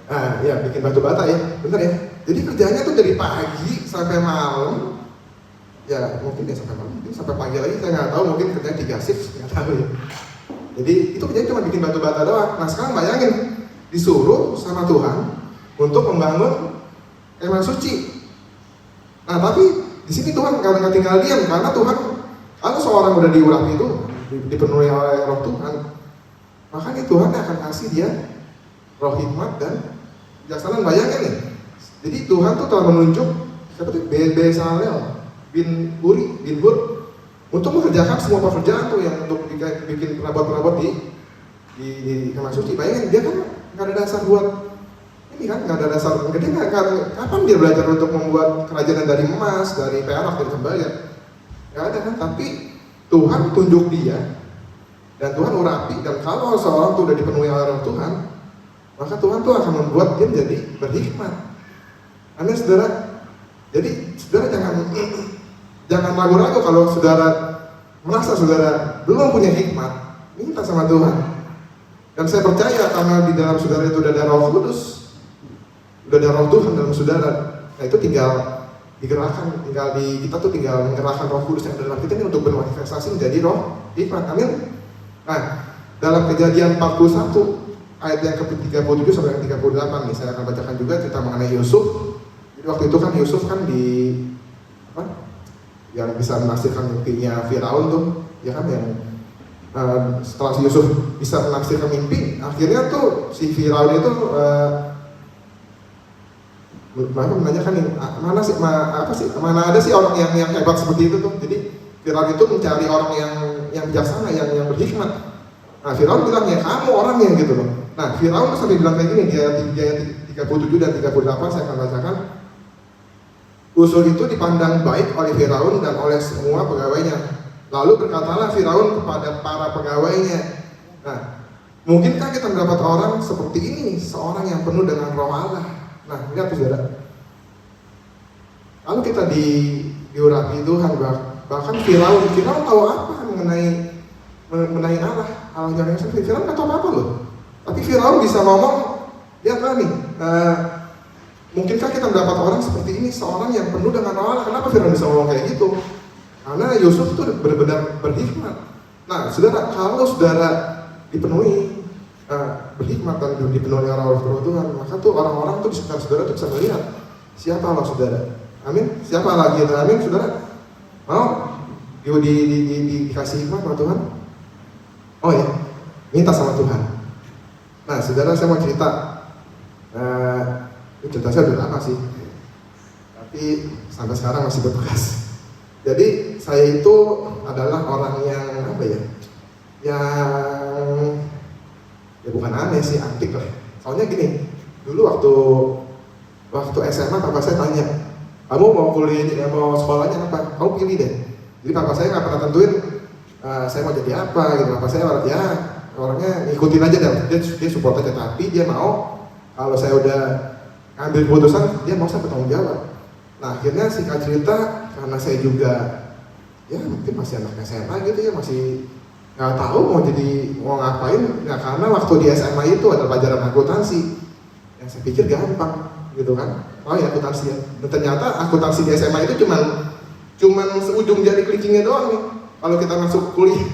Ah, ya bikin batu bata ya, bener ya. Jadi kerjanya tuh dari pagi sampai malam. Ya mungkin ya sampai malam, mungkin sampai pagi lagi, saya nggak tahu, mungkin kerjanya 3 shift, nggak tahu ya. Jadi itu kerjanya cuma bikin batu bata doang. Nah sekarang bayangin, disuruh sama Tuhan untuk membangun kemah suci. Nah tapi di sini Tuhan nggak tinggal diam, karena Tuhan kalau seorang udah diurapi itu dipenuhi oleh Roh Tuhan, makanya Tuhan akan kasih dia roh hikmat dan kebijaksanaan. Bayangin nih, jadi Tuhan tuh telah menunjuk seperti Bezalel bin Uri bin Hur untuk mengerjakan semua pekerjaan tuh yang untuk bikin perabot-perabot di kemah suci. Bayangin, dia kan nggak ada dasar buat ini kan, nggak ada dasar gede, kapan dia belajar untuk membuat kerajinan dari emas, dari perak, dari tembaga? Nggak ada kan, tapi Tuhan tunjuk dia, dan Tuhan urapi, dan kalau seorang tuh udah dipenuhi oleh Roh Tuhan, maka Tuhan tuh akan membuat dia menjadi berhikmat. Amin saudara. Jadi saudara jangan ragu-ragu kalau saudara merasa saudara belum punya hikmat, minta sama Tuhan. Dan saya percaya karena di dalam saudara itu udah ada Roh Kudus, udah ada Roh Tuhan dalam saudara. Nah itu tinggal digerakkan, kita tuh tinggal mengerahkan Roh Kudus yang dalam kita ini untuk bermanifestasi menjadi roh hikmat. Amin. Nah, dalam Kejadian 41 ayat yang ke-37 sampai yang 38 nih, saya akan bacakan juga cerita mengenai Yusuf. Jadi waktu itu kan Yusuf kan yang bisa menafsirkan mimpinya Firaun tuh, ya kan, yang setelah si Yusuf bisa menafsirkan mimpi, akhirnya tuh si Firaun itu menanyakan nih, mana ada sih orang yang hebat seperti itu tuh. Jadi Firaun itu mencari orang yang bijaksana, yang berhikmat. Nah Firaun bilang, ya kamu orangnya gitu loh. Nah, Firaun sampai bilang kayak gini, di ayat 37 dan 38 saya akan bacakan. Usul itu dipandang baik oleh Firaun dan oleh semua pegawainya. Lalu berkatalah Firaun kepada para pegawainya. Nah, mungkinkah kita mendapat orang seperti ini, seorang yang penuh dengan roh Allah? Nah, lihat saudara. Kalau kita diurapi Tuhan, bahkan Firaun tahu apa mengenai Allah yang sendiri. Firaun nggak tahu apa loh. Tapi Firaun bisa ngomong, lihatlah nih, mungkinkah kita mendapat orang seperti ini, seorang yang penuh dengan roh Allah? Kenapa Firaun bisa ngomong kayak gitu? Karena Yusuf itu benar-benar berhikmat. Nah, saudara, kalau saudara dipenuhi berhikmat dan dipenuhi oleh roh Tuhan, maka tuh orang-orang tuh di sekitar saudara tuh bisa melihat siapa Allah saudara. Amin. Siapa lagi itu? Amin, saudara. Mau dikasih hikmat sama Tuhan? Oh ya, minta sama Tuhan. Nah, saudara, saya mau cerita. Cerita saya udah lama sih, tapi sampai sekarang masih berbekas. Jadi saya itu adalah orang yang apa ya? Yang ya bukan aneh sih, antik lah. Soalnya gini, dulu waktu SMA papa saya tanya, kamu mau kuliah, mau sekolahnya apa? Kamu pilih deh. Jadi papa saya nggak pernah tentuin saya mau jadi apa gitu. Papa saya ya orangnya ngikutin aja deh. Dia support aja, tapi dia mau kalau saya udah ambil keputusan, dia mau saya bertanggung jawab. Nah, akhirnya singkat cerita, karena saya juga ya mungkin masih anak SMA gitu ya, masih nggak tahu mau ngapain. Nah, karena waktu di SMA itu ada pelajaran akuntansi yang saya pikir gampang gitu kan. Oh ya, akuntansi ya. Dan ternyata akuntansi di SMA itu cuman seujung jari kelingkingnya doang nih. Kalau kita masuk kuliah,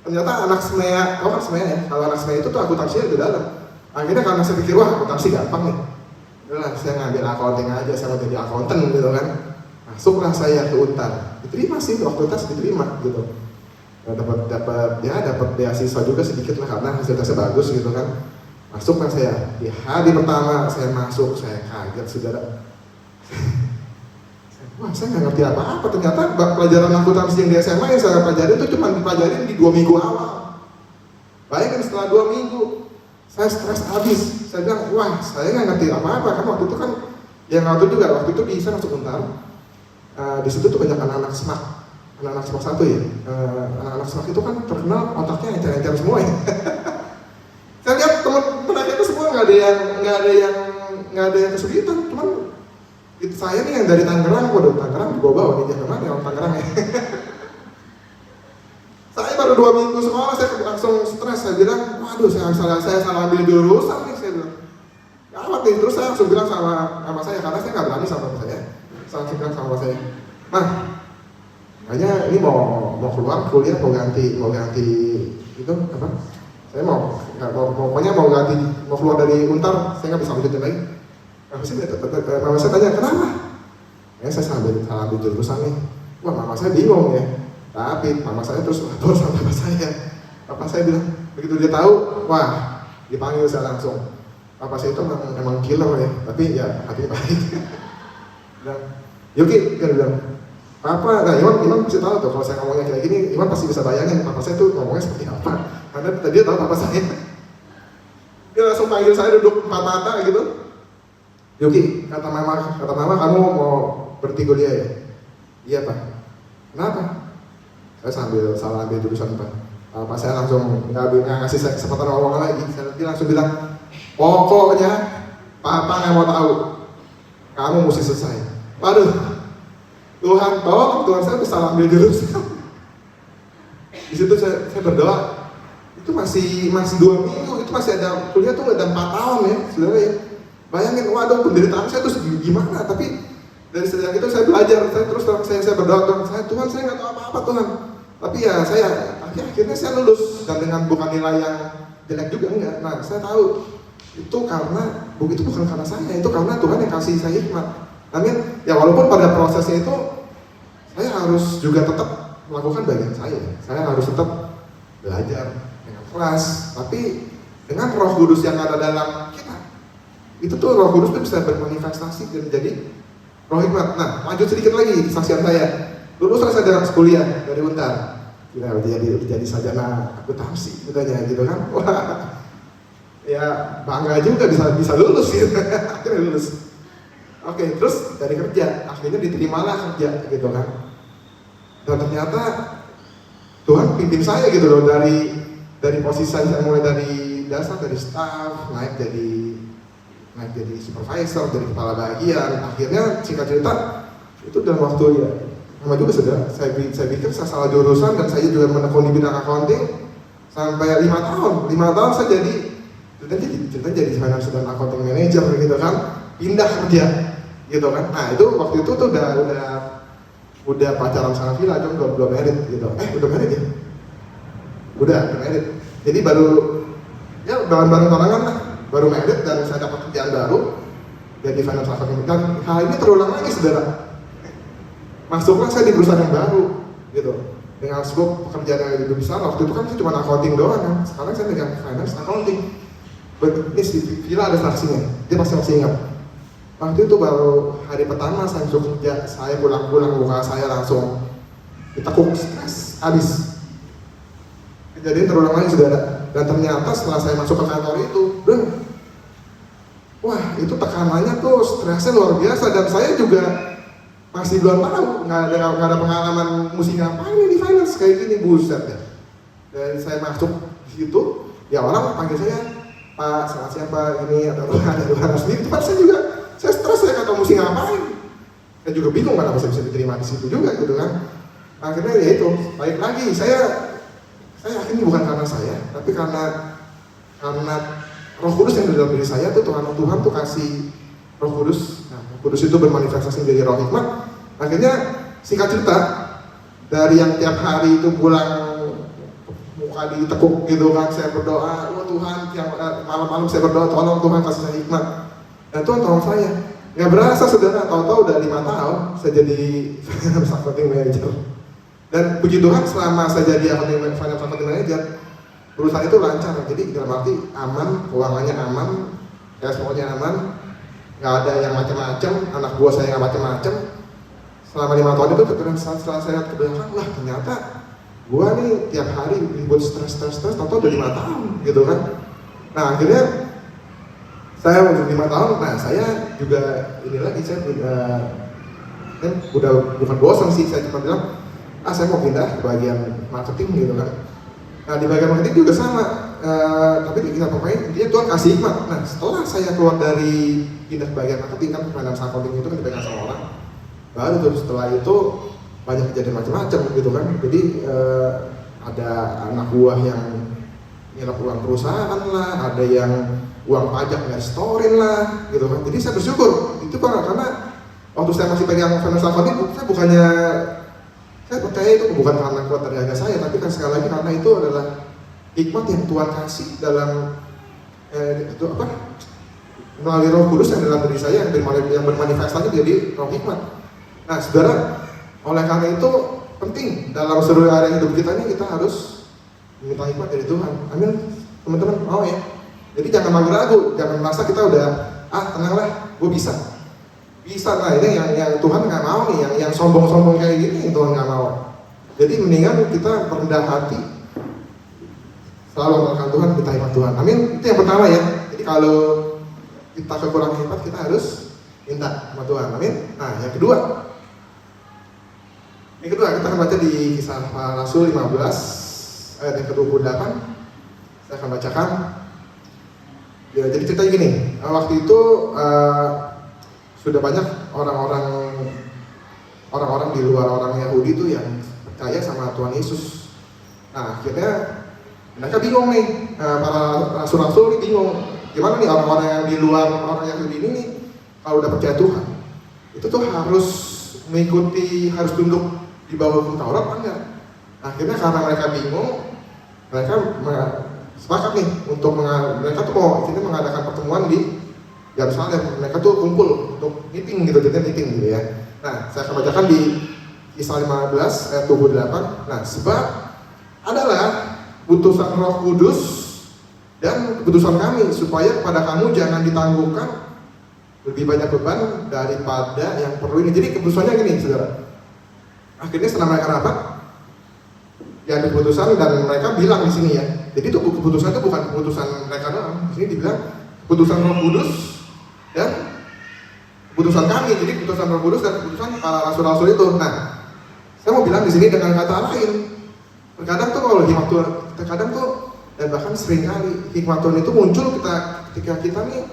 ternyata anak SMEA, kan SMEA ya. Kalau anak SMEA itu tuh akuntansinya udah dalam. Akhirnya karena saya pikir, wah akuntansi gampang nih. Udah, saya ngambil accounting aja, saya mau jadi accountant gitu kan. Masuklah saya ke Untar. Diterima sih, waktu tes diterima gitu. Dapat beasiswa juga sedikit lah karena hasil tesnya bagus gitu kan. Masuklah saya. Di hari pertama saya masuk, saya kaget saudara. Wah, saya nggak ngerti apa-apa. Ternyata pelajaran akuntansi yang di SMA yang saya pelajari itu cuma dipelajarin di 2 minggu awal. Bayangkan setelah 2 minggu, saya stres habis. Saya bilang, wah, saya nggak ngerti apa-apa. Karena waktu itu kan, yang waktu juga waktu itu saya masuk Untar. Di situ tuh banyak anak-anak SMAK, anak-anak SMAK 1 ya. Anak-anak SMAK itu kan terkenal otaknya encer-encer semua ya. Saya lihat teman-teman itu semua nggak ada yang kesulitan, cuman itu saya nih yang dari Tangerang, waduh Tangerang dibawa-bawa nih, jangan mana orang Tangerang ya. Saya baru 2 minggu sekolah, saya langsung stres, saya bilang, waduh saya salah ambil jurusan nih, saya bilang. Gawat nih, terus saya langsung bilang sama saya, karena saya nggak berani sama saya. Saya langsung bilang sama saya, Mah, kayaknya ini mau keluar kuliah, mau ganti itu apa? Saya pokoknya mau keluar dari Untar, saya nggak bisa lanjutin lagi. Mama saya tanya, kenapa? Saya salah ambil jurusan nih. Wah, mama saya bingung ya. Tapi mama saya terus lapor sama papa saya. Papa saya bilang, begitu dia tahu, wah, dipanggil saya langsung. Papa saya itu emang killer ya, tapi ya hatinya baik. Dan Yuki, dia bilang, Papa, nah Iwan bisa tahu tuh kalau saya ngomongnya kayak gini, Iwan pasti bisa bayangin papa saya tuh ngomongnya seperti apa. Karena dia tahu papa saya. Dia langsung panggil saya duduk 4 mata gitu. Yuki, kata mama kamu mau berhenti kuliah ya? Iya Pak. Kenapa? Saya salah ambil jurusan Pak. Pak saya langsung nggak ngasih saya kesempatan ngomong lagi. Dia langsung bilang, pokoknya Papa nggak mau tahu. Kamu mesti selesai. Waduh, Tuhan tolong, Tuhan saya salah ambil jurusan. Di situ saya berdoa. Itu masih 2 minggu, itu masih ada kuliah tuh ada 4 tahun ya, saudara ya. Bayangin, waduh penderitaan saya terus gimana, tapi dari sejak itu saya belajar, saya berdoa, Tuhan saya nggak tahu apa-apa Tuhan. Tapi ya akhirnya saya lulus, dan dengan bukan nilai yang jelek juga enggak. Nah saya tahu, itu bukan karena saya, itu karena Tuhan yang kasih saya hikmat. Amin. Ya walaupun pada prosesnya itu, saya harus juga tetap melakukan bagian saya harus tetap belajar dengan keras, tapi dengan Roh Kudus yang ada dalam kita. Itu tuh Roh Kudus tuh bisa bermanifestasi dan jadi roh hikmat. Nah, lanjut sedikit lagi kesaksian saya. Lulus saya dari kuliah dari Untar. Jadi sarjana akuntansi katanya gitu kan. Wah. ya bangga juga bisa lulus gitu. Akhirnya lulus. Oke, terus dari kerja, akhirnya diterimalah kerja gitu kan. Dan ternyata Tuhan pimpin saya gitu loh, dari posisi saya mulai dari dasar, dari staff, naik jadi supervisor, jadi kepala bagian. Akhirnya singkat cerita itu dalam waktu ya lama juga sudah. Saya pikir saya salah jurusan dan saya juga menekuni bidang accounting sampai 5 tahun. 5 tahun saya jadi finance dan accounting manager gitu kan, pindah kerja gitu kan. Nah itu waktu itu tuh udah pacaran sama Villa, cuma belum married gitu. Udah married ya? Udah married. Jadi baru ya bareng-bareng orang lah, baru married dan saya dapat kerjaan baru jadi finance accounting. Dan hal ini terulang lagi saudara. Masuklah saya di perusahaan yang baru gitu, dengan skop pekerjaan yang lebih besar. Waktu itu kan saya cuma accounting doang kan, sekarang saya pegang finance accounting. Ini si Villa ada saksinya, dia pasti masih ingat. Waktu itu baru hari pertama saya masuk kerja, saya pulang muka saya langsung ditekuk, stres habis. Kejadian terulang lagi saudara. Dan ternyata setelah saya masuk ke kantor itu, wah itu tekanannya tuh stresnya luar biasa. Dan saya juga masih belum tahu, nggak ada pengalaman mesti ngapain di finance kayak gini, buset ya. Dan saya masuk di situ, ya orang panggil saya Pak, salah siapa ini ada ruangan sendiri. Tempat saya stres, saya nggak tahu mesti ngapain. Saya juga bingung kenapa saya bisa diterima di situ juga gitu kan. Akhirnya ya itu, baik lagi saya yakin ini bukan karena saya, tapi karena Roh Kudus yang di dalam diri saya tuh Tuhan tuh kasih Roh Kudus. Nah, Roh Kudus itu bermanifestasi menjadi roh hikmat. Akhirnya singkat cerita, dari yang tiap hari itu pulang muka ditekuk gitu kan, saya berdoa, wah Tuhan, malam-malam saya berdoa, tolong Tuhan kasih saya hikmat. Dan Tuhan tolong saya. Nggak berasa saudara, tahu-tahu udah 5 tahun saya jadi finance accounting manager. Dan puji Tuhan selama saya jadi finance accounting manager, perusahaan itu lancar. Jadi dalam arti aman, keuangannya aman, ya semuanya aman, nggak ada yang macam-macam, anak buah saya nggak macam-macam. Selama 5 tahun itu setelah saya lihat ke belakang, lah ternyata gua nih tiap hari ribut stres, tahu-tahu udah 5 tahun gitu kan. Nah akhirnya saya udah 5 tahun, nah saya juga ini lagi, saya udah bukan bosan sih, saya cuma bilang, saya mau pindah ke bagian marketing gitu kan. Nah di bagian marketing juga sama, tapi kita pemain, dia Tuhan kasih hikmat. Nah setelah saya keluar dari pindah ke bagian marketing kan, finance accounting itu kan dipegang sama orang, baru tuh setelah itu banyak kejadian macam-macam gitu kan. Jadi ada anak buah yang nyelap uang perusahaan lah, ada yang uang pajak nggak storin lah gitu kan. Jadi saya bersyukur itu karena waktu saya masih pegang finance accounting, saya percaya itu bukan karena kuat tenaga saya, tapi kan sekali lagi karena itu adalah hikmat yang Tuhan kasih dalam melalui Roh Kudus yang dalam diri saya yang bermanifestasi jadi roh hikmat. Nah, saudara, oleh karena itu penting dalam seluruh area hidup kita ini kita harus meminta hikmat dari Tuhan. Amin, teman-teman, mau ya? Jadi jangan ragu-ragu, jangan merasa kita udah tenanglah, gue bisa. Nah ini yang Tuhan nggak mau nih, yang sombong-sombong kayak gini yang Tuhan nggak mau. Jadi mendingan kita merendah hati, selalu mengandalkan Tuhan, minta hikmat Tuhan. Amin. Itu yang pertama ya. Jadi kalau kita kekurangan hikmat, kita harus minta hikmat Tuhan. Amin. Nah yang kedua kita akan baca di Kisah Rasul 15 ayat yang ke-28. Saya akan bacakan. Ya, jadi ceritanya gini, waktu itu sudah banyak orang-orang di luar orang Yahudi itu yang percaya sama Tuhan Yesus. Nah akhirnya mereka bingung nih, para rasul-rasul ini bingung, gimana nih orang-orang yang di luar orang Yahudi ini nih, kalau udah percaya Tuhan, itu tuh harus tunduk di bawah hukum Taurat apa enggak? Akhirnya karena mereka bingung, mereka sepakat nih untuk mereka tuh mau mengadakan pertemuan di Yerusalem. Mereka tuh kumpul untuk meeting gitu, jadinya meeting gitu ya. Nah, saya akan bacakan di Kisah 15 ayat 28. Nah, sebab adalah utusan Roh Kudus dan keputusan kami supaya kepada kamu jangan ditangguhkan lebih banyak beban daripada yang perlu ini. Jadi keputusannya gini, saudara. Akhirnya setelah mereka rapat, diambil keputusan dan mereka bilang di sini ya. Jadi itu keputusan itu bukan keputusan mereka doang. Di sini dibilang keputusan Roh Kudus dan keputusan kami. Jadi keputusan Roh Kudus dan keputusan para rasul-rasul itu. Nah, saya mau bilang di sini dengan kata lain. Terkadang tuh kalau hikmat Tuhan, terkadang tuh dan bahkan sering kali hikmat Tuhan itu muncul ketika kita nih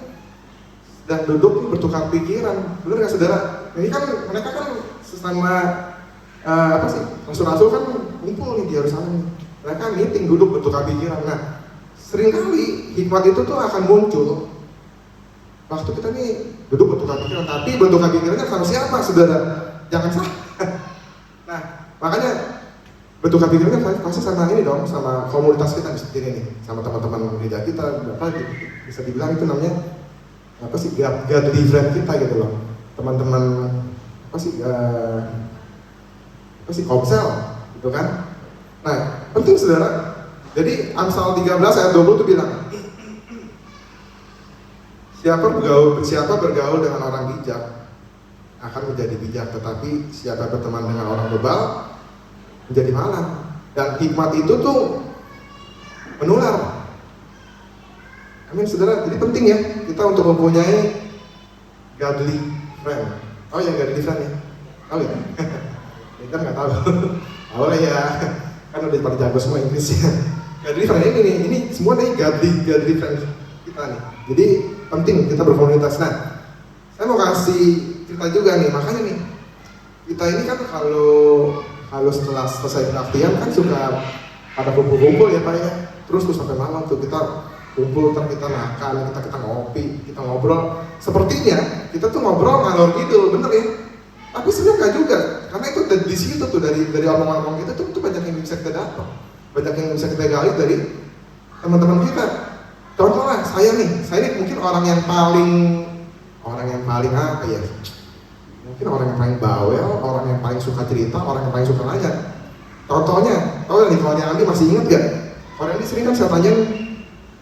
dan duduk nih bertukar pikiran. Benar nggak saudara? Ini kan mereka kan sesama rasul-rasul kan kumpul nih di Yerusalem. Mereka meeting, duduk bertukar pikiran. Nah, seringkali hikmat itu tuh akan muncul waktu kita nih duduk bertukar pikiran. Tapi bertukar pikirannya sama siapa, saudara? Jangan salah. Nah, makanya bertukar pikirannya pasti sama ini dong, sama komunitas kita di sini nih, sama teman-teman gereja kita. Bisa dibilang itu namanya God different kita gitu loh. Teman-teman komsel gitu kan. Nah, penting saudara. Jadi Amsal 13 ayat 20 itu bilang, siapa bergaul dengan orang bijak akan menjadi bijak, tetapi siapa berteman dengan orang bebal menjadi malang. Dan hikmat itu tuh menular. Amin saudara. Jadi penting ya kita untuk mempunyai godly friend. Oh ya, godly friend ya. Oh ya. Kita nggak tahu. Awalnya ya kan udah pada jago semua Inggrisnya. Godly friend ini semua nih godly friend kita nih. Jadi penting kita berkomunitas. Nah, saya mau kasih cerita juga nih. Makanya nih kita ini kan kalau setelah selesai penaktian kan suka pada kumpul-kumpul ya Pak ya. Terus sampai malam tuh kita kumpul, kita makan, kita ngopi, kita ngobrol. Sepertinya kita tuh ngobrol ngalor ngidul, bener ya? Tapi sebenarnya nggak juga, karena itu di situ tuh dari omong-omong kita tuh banyak yang bisa kita dapat, banyak yang bisa kita gali dari teman-teman kita. Contoh lah, saya nih mungkin orang yang paling apa ya? Mungkin orang yang paling bawel, orang yang paling suka cerita, orang yang paling suka nanya. Contohnya, tahu nih kalau Andi masih ingat gak? Kalau Andi sering kan saya tanyain,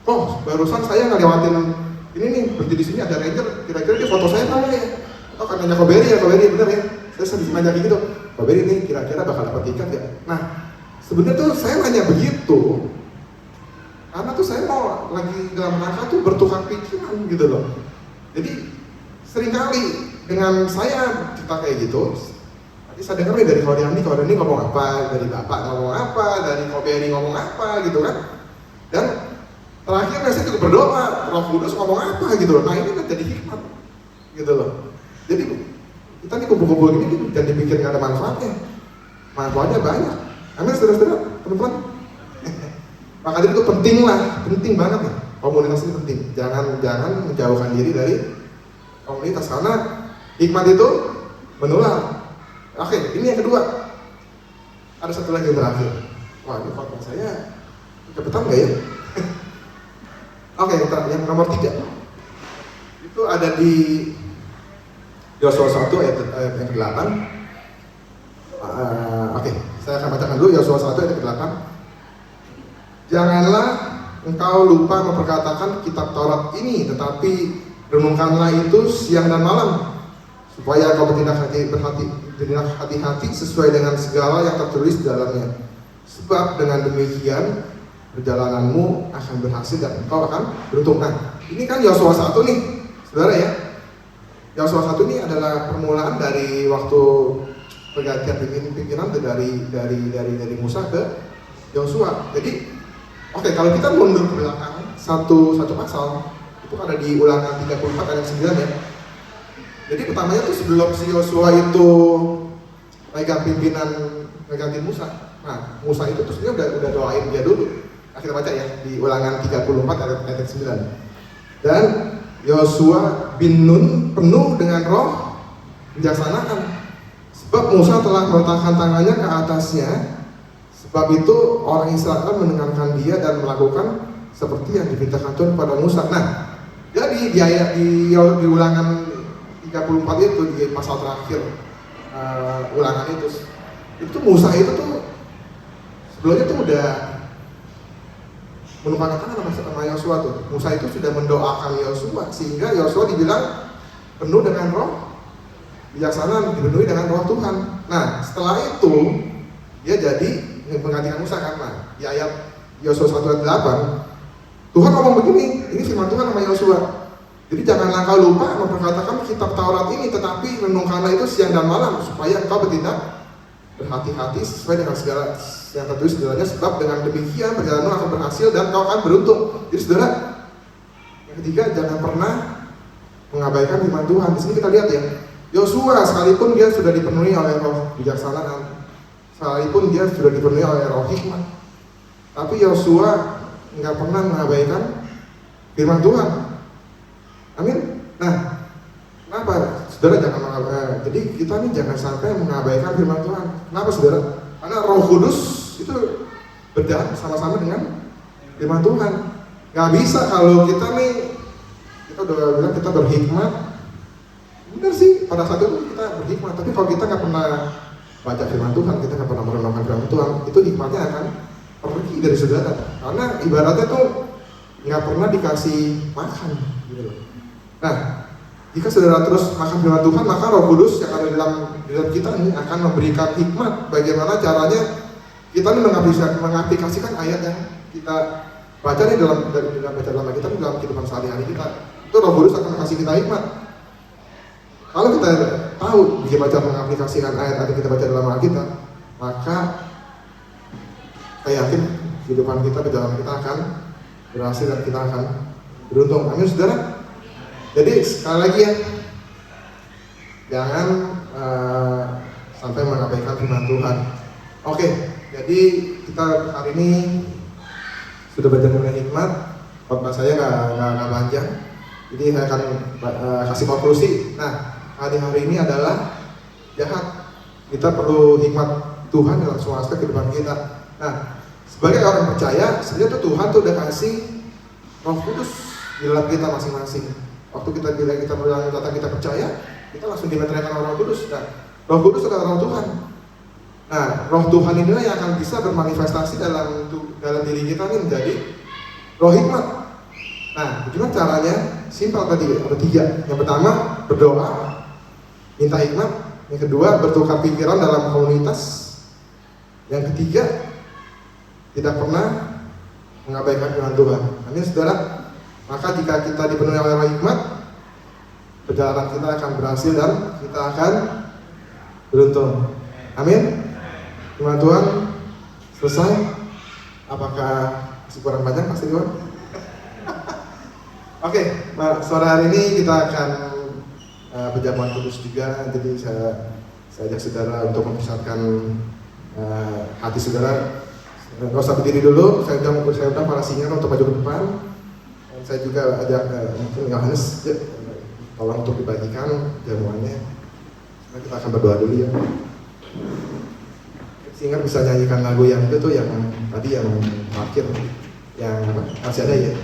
oh barusan saya ngelewatin ini nih, berhenti di sini ada ranger, kira-kira di foto saya mana ya? Oh kan nanya Koberi bener ya? Saya sering nanya gitu, Koberi nih kira-kira bakal dapat tiket ya? Nah, sebenarnya tuh saya nanya begitu, karena tuh saya mau lagi dalam rangka tuh bertukar pikiran gitu loh. Jadi seringkali dengan saya cerita kayak gitu, nanti saya dengar nih dari Koberi ngomong apa, dari Bapak ngomong apa, dari Koberi ngomong apa gitu kan? Dan terakhir saya juga berdoa, Roh Kudus ngomong apa gitu loh. Nah ini kan jadi hikmat gitu loh. Jadi kita nih kumpul-kumpul ini dan dipikir gak ada manfaatnya. Manfaatnya banyak. Amin saudara-saudara, teman-teman. Makanya itu penting banget nih. Komunitas ini penting. Jangan menjauhkan diri dari komunitas karena hikmat itu menular. Oke, ini yang kedua. Ada satu lagi yang terakhir. Wah, ini khotbah saya cepetan nggak ya? Oke, yang nomor 3 itu ada di Yosua 1 ayat yang ke-8. Oke, saya akan bacakan dulu Yosua 1 ayat ke-8. Janganlah engkau lupa memperkatakan kitab Taurat ini, tetapi renungkanlah itu siang dan malam, supaya engkau bertindak hati-hati sesuai dengan segala yang tertulis di dalamnya. Sebab dengan demikian perjalananmu akan berhasil dan engkau akan beruntung. Nah, ini kan Yosua 1 nih, saudara ya. Yosua 1 ini adalah permulaan dari waktu pergantian pimpinan dari Musa ke Yosua. Jadi, oke, kalau kita mundur ke belakang satu pasal itu ada di Ulangan 34 ayat 9 ya. Jadi pertamanya tuh sebelum si Yosua itu ganti Musa. Nah, Musa itu terus dia udah doain dia dulu. Nah, kita baca ya di Ulangan 34 ayat 9. Dan Yosua bin Nun penuh dengan roh bijaksanakan, sebab Musa telah meletakkan tangannya ke atasnya. Sebab itu orang Israel mendengarkan dia dan melakukan seperti yang diperintahkan Tuhan kepada Musa. Nah, jadi di Ulangan 34 itu di pasal terakhir Ulangan itu Musa itu tuh sebelumnya tuh udah menumpangkan tangan sama Yosua tuh. Musa itu sudah mendoakan Yosua sehingga Yosua dibilang penuh dengan roh bijaksana, dipenuhi dengan roh Tuhan. Nah, setelah itu dia jadi menggantikan Musa kan. Nah, di ayat Yosua 1 ayat 8 Tuhan ngomong begini, ini firman Tuhan sama Yosua. Jadi janganlah engkau lupa memperkatakan kitab Taurat ini, tetapi renungkanlah itu siang dan malam supaya engkau bertindak berhati-hati sesuai dengan segala yang tertulis di dalamnya, sebab dengan demikian perjalananmu akan berhasil dan kau akan beruntung. Jadi saudara, yang ketiga, jangan pernah mengabaikan firman Tuhan. Di sini kita lihat ya, Yosua sekalipun dia sudah dipenuhi oleh roh kebijaksanaan, sekalipun dia sudah dipenuhi oleh roh hikmah, tapi Yosua nggak pernah mengabaikan firman Tuhan. Amin. Nah, kenapa? Saudara jangan mengabaikan. Jadi kita nih jangan sampai mengabaikan firman Tuhan. Kenapa saudara? Karena Roh Kudus itu berjalan sama-sama dengan firman Tuhan. Gak bisa kalau kita udah bilang kita berhikmat. Benar sih, pada saat itu kita berhikmat. Tapi kalau kita nggak pernah baca firman Tuhan, kita nggak pernah merenungkan firman Tuhan, itu hikmatnya akan pergi dari saudara. Karena ibaratnya tuh nggak pernah dikasih makan. Gitu loh. Nah, jika saudara terus makan firman Tuhan, maka Roh Kudus yang ada dalam kita ini akan memberikan hikmat bagaimana caranya kita ini mengaplikasikan ayat yang kita baca nih dalam kita dalam kehidupan sehari-hari kita. Itu Roh Kudus akan kasih kita hikmat. Kalau kita tahu bagaimana cara mengaplikasikan ayat yang kita baca dalam Alkitab, maka saya yakin kehidupan kita, perjalanan kita akan berhasil dan kita akan beruntung. Amin saudara. Jadi sekali lagi ya, jangan sampai mengabaikan firman Tuhan. Oke, jadi kita hari ini sudah belajar mengenai hikmat. Khotbah saya nggak panjang, jadi saya akan kasih konklusi. Nah, hari ini adalah jahat. Kita perlu hikmat Tuhan dalam semua aspek kehidupan kita. Nah, sebagai orang percaya, sebenarnya Tuhan tuh udah kasih Roh Kudus di dalam kita masing-masing. Waktu kita bilang tentang kita percaya, kita langsung dimeteraikan Roh Kudus. Nah, Roh Kudus adalah Roh Tuhan. Nah, Roh Tuhan inilah yang akan bisa bermanifestasi dalam diri kita ini menjadi Roh hikmat. Nah, bagaimana caranya? Simpel tadi, ada 3. Yang pertama, berdoa, minta hikmat. Yang kedua, bertukar pikiran dalam komunitas. Yang ketiga, tidak pernah mengabaikan firman Tuhan. Amin, saudara. Maka jika kita dipenuhi oleh roh hikmat, perjalanan kita akan berhasil dan kita akan beruntung. Amin. Firman Tuhan selesai. Apakah masih kurang panjang Pastor Iwan? Oke, sore hari ini kita akan perjamuan kudus juga. Jadi saya ajak saudara untuk mempersatukan hati saudara. Nggak usah berdiri dulu. Saya undang para singer untuk maju ke depan. Saya juga ajak mungkin Yohanes, tolong untuk dibagikan jamuannya. Nah, kita akan berdoa dulu ya. Singer bisa nyanyikan lagu yang itu tuh, yang tadi yang terakhir, yang masih ada ya.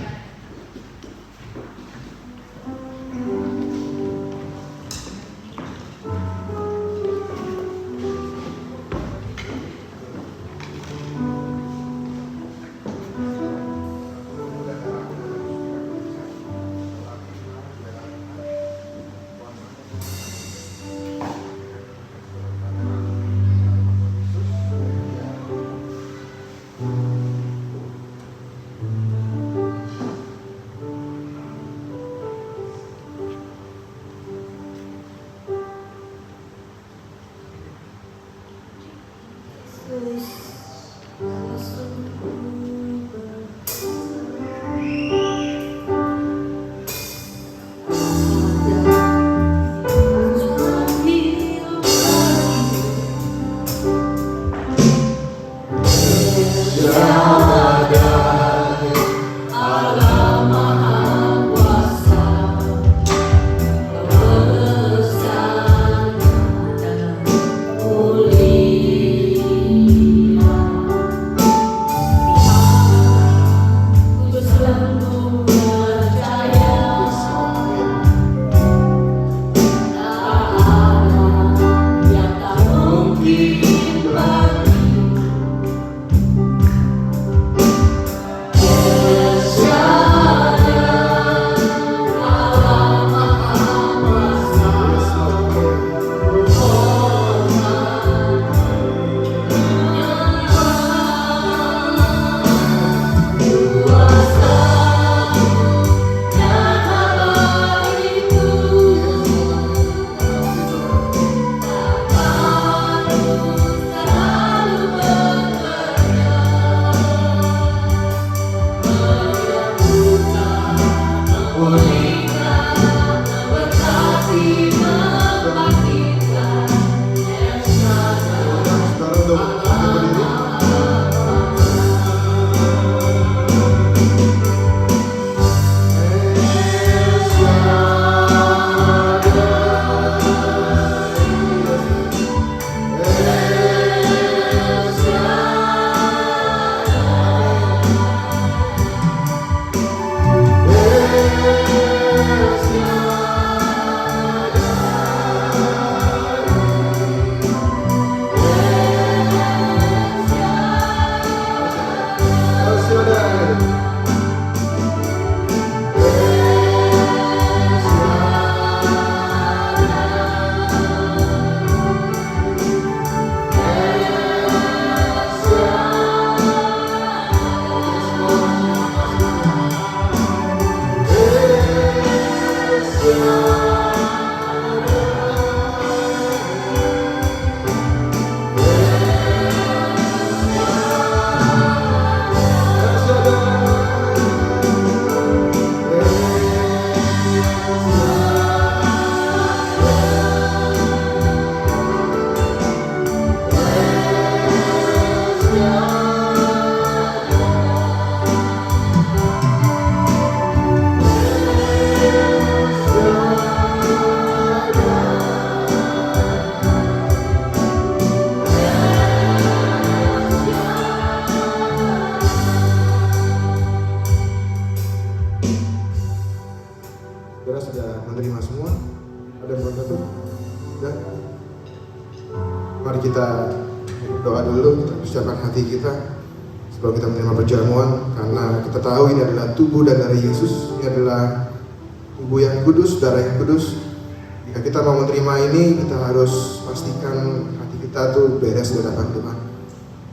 mari kita doa dulu, kita persiapkan hati kita sebelum kita menerima perjamuan, karena kita tahu ini adalah tubuh dan darah Yesus. Ini adalah tubuh yang kudus, darah yang kudus. Jika kita mau menerima ini, kita harus pastikan hati kita tuh beres di hadapan Tuhan.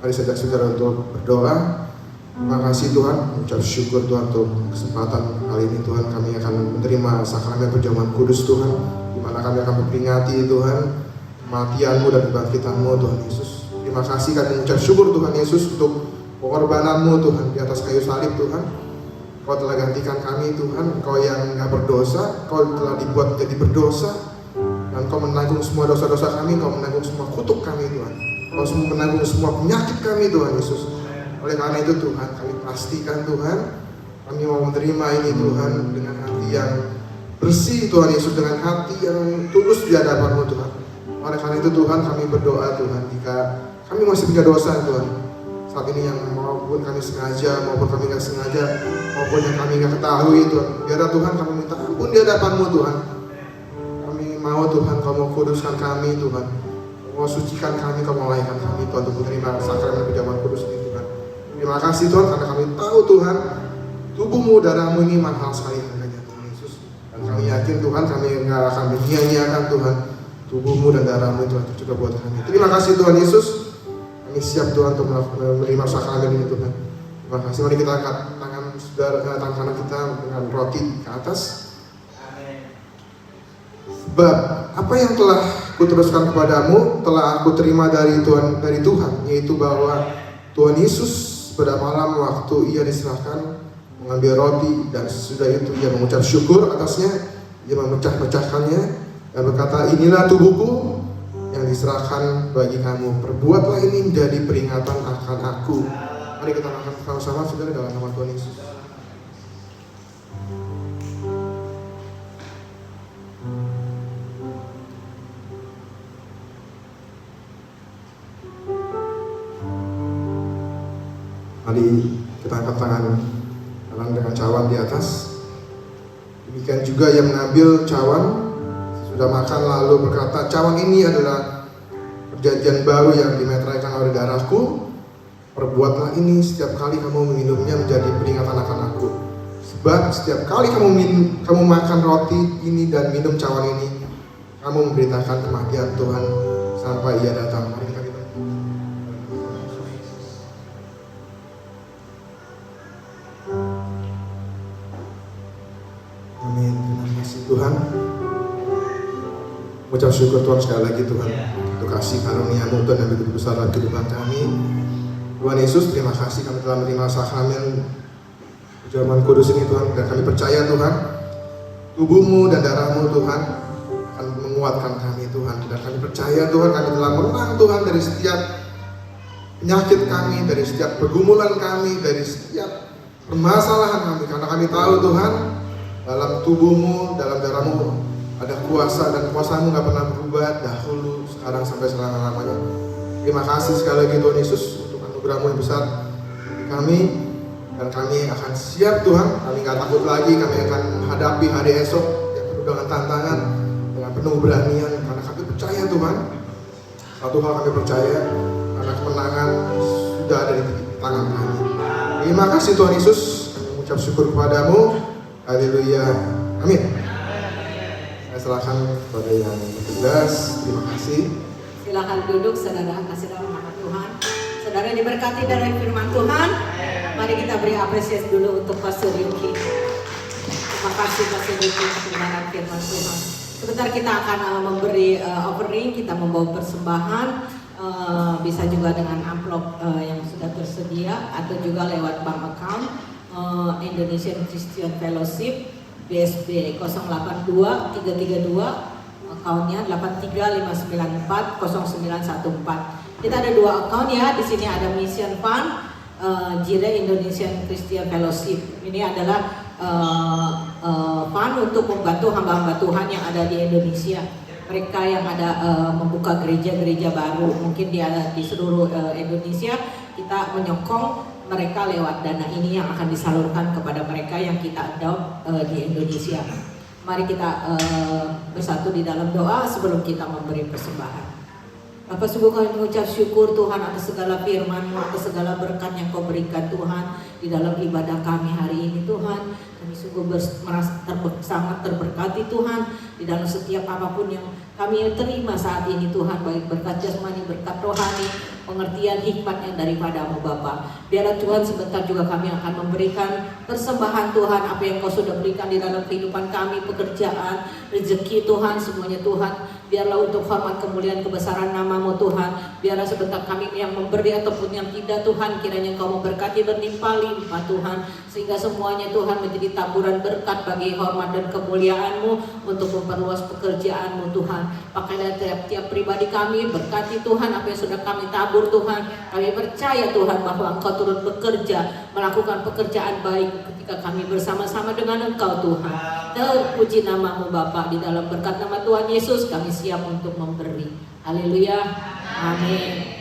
Mari saja saudara untuk berdoa. Terima kasih Tuhan, ucap syukur Tuhan untuk kesempatan kali ini Tuhan. Kami akan menerima sakramen perjamuan kudus Tuhan, di mana kami akan memperingati Tuhan kematian-Mu dan kebangkitan-Mu Tuhan Yesus. Terima kasih kami mengucap syukur Tuhan Yesus untuk pengorbanan-Mu Tuhan di atas kayu salib Tuhan. Kau telah gantikan kami Tuhan, Kau yang gak berdosa, Kau telah dibuat menjadi berdosa, dan Kau menanggung semua dosa-dosa kami, Kau menanggung semua kutuk kami Tuhan, Kau menanggung semua penyakit kami Tuhan Yesus. Oleh karena itu Tuhan, kami pastikan Tuhan, kami mau menerima ini Tuhan dengan hati yang bersih Tuhan Yesus, dengan hati yang tulus di hadapan-Mu Tuhan. Oleh karena itu Tuhan, kami berdoa Tuhan, jika kami masih punya dosa Tuhan saat ini, yang maupun kami sengaja maupun kami nggak sengaja, maupun yang kami nggak ketahui Tuhan, biarlah Tuhan kami minta ampun di hadapan-Mu Tuhan. Kami mau Tuhan, Kau mau kuduskan kami Tuhan, Kau mau sucikan kami, Kau mau layakkan kami Tuhan untuk menerima sakramen perjamuan kudus ini Tuhan. Terima kasih Tuhan, karena kami tahu Tuhan, tubuh-Mu, darah-Mu ini mahal sekali harganya Tuhan Yesus. Dan kami yakin Tuhan, kami nggak akan menyia-nyiakan Tuhan tubuh-Mu dan darah-Mu itu juga buat kami. Terima kasih Tuhan Yesus, kami siap Tuhan untuk menerima sakramen ini Tuhan. Terima kasih. Mari kita angkat tangan saudara, tangan kanan kita dengan roti ke atas. Sebab apa yang telah kuteruskan kepadamu telah aku terima dari Tuhan, yaitu bahwa Tuhan Yesus pada malam waktu ia diserahkan mengambil roti, dan sesudah itu ia mengucap syukur atasnya, ia memecah-mecahkannya dan berkata, inilah tubuhku yang diserahkan bagi kamu, perbuatlah ini menjadi peringatan akan aku. Mari kita makan sama-sama saudara dalam nama Tuhan Yesus. Mari kita angkat tangan kanan dengan cawan di atas. Demikian juga yang mengambil cawan sudah makan lalu berkata, cawan ini adalah perjanjian baru yang dimeteraikan oleh darahku. Perbuatlah ini setiap kali kamu meminumnya menjadi peringatan akan aku. Sebab setiap kali kamu makan roti ini dan minum cawan ini, kamu memberitakan kematian Tuhan sampai ia datang. Mari kita Amin. Terima kasih Tuhan. Mengucap syukur Tuhan sekali lagi Tuhan untuk kasih karunia-Mu Tuhan yang begitu besar dalam kehidupan kami. Tuhan Yesus, terima kasih kami telah menerima sakramen perjamuan kudus ini Tuhan, dan kami percaya Tuhan, tubuh-Mu dan darah-Mu Tuhan akan menguatkan kami Tuhan, dan kami percaya Tuhan kami telah menang Tuhan dari setiap penyakit kami, dari setiap pergumulan kami, dari setiap permasalahan kami, karena kami tahu Tuhan dalam tubuh-Mu, dalam darah-Mu ada kuasa, dan kuasa-Mu gak pernah berubah dahulu, sekarang sampai selama-lamanya. Terima kasih sekali lagi Tuhan Yesus untuk anugerah-Mu yang besar bagi kami, dan kami akan siap Tuhan. Kami gak takut lagi, kami akan menghadapi hari esok yang penuh dengan tantangan, dengan penuh keberanian, karena kami percaya Tuhan. Satu hal kami percaya, karena kemenangan sudah ada di tangan kami. Terima kasih Tuhan Yesus, kami mengucap syukur kepadamu. Haleluya, amin. Saya serahkan kepada yang bertugas. Terima kasih. Silakan duduk saudara, kasih dalam nama Tuhan. Saudara diberkati dari firman Tuhan. Mari kita beri apresiasi dulu untuk Pastor Yuki. Terima kasih Pastor Yuki untuk kebenaran firman Tuhan. Sebentar kita akan memberi offering, kita membawa persembahan. Bisa juga dengan amplop yang sudah tersedia, atau juga lewat bank account Indonesian Christian Fellowship BSB 082 332, akunnya 835940914. Kita ada dua akun ya. Di sini ada Mission Fund, Jire Indonesian Christian Fellowship. Ini adalah fund untuk membantu hamba-hamba Tuhan yang ada di Indonesia. Mereka yang ada membuka gereja-gereja baru, mungkin di seluruh Indonesia. Kita menyokong mereka lewat dana ini yang akan disalurkan kepada mereka yang kita adopt di Indonesia. Mari kita bersatu di dalam doa sebelum kita memberi persembahan. Bapa, sungguh kami mengucap syukur Tuhan atas segala firman-Mu, atas segala berkat yang Kau berikan Tuhan di dalam ibadah kami hari ini Tuhan. Kami sungguh merasa sangat terberkati Tuhan di dalam setiap apapun yang kami terima saat ini Tuhan, baik berkat jasmani, berkat rohani, pengertian hikmat yang daripada-Mu Bapa. Biarlah Tuhan sebentar juga kami akan memberikan persembahan Tuhan, apa yang Kau sudah berikan di dalam kehidupan kami, pekerjaan, rezeki Tuhan, semuanya Tuhan. Biarlah untuk hormat kemuliaan kebesaran nama-Mu Tuhan. Biarlah sebentar kami yang memberi ataupun yang tidak Tuhan, kiranya Kau memberkati berlimpah-limpah Tuhan, sehingga semuanya Tuhan menjadi taburan berkat bagi hormat dan kemuliaan-Mu untuk memperluas pekerjaan-Mu Tuhan. Pakailah tiap-tiap pribadi kami, berkati Tuhan apa yang sudah kami tabur Tuhan. Kami percaya Tuhan bahwa Engkau turut bekerja, melakukan pekerjaan baik ketika kami bersama-sama dengan Engkau Tuhan. Terpuji nama-Mu Bapa, di dalam berkat nama Tuhan Yesus kami siap untuk memberi. Haleluya. Amin.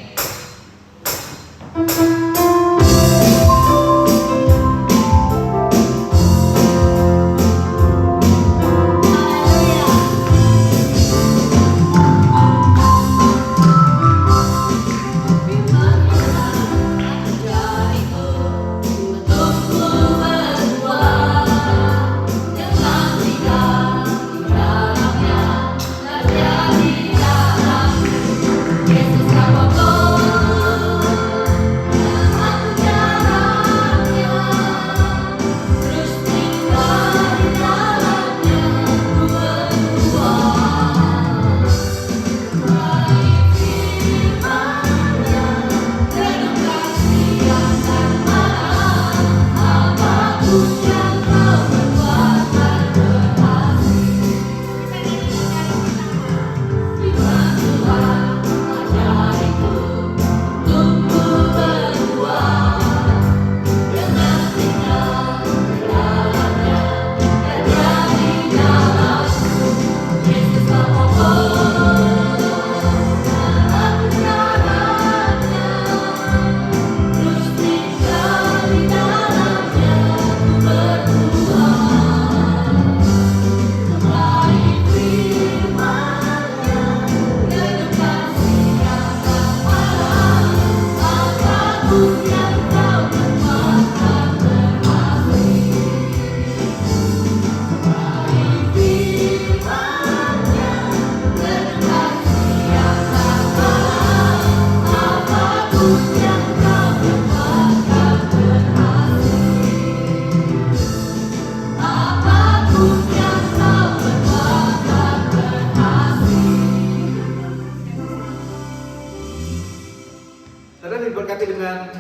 Saudara diberkati dengan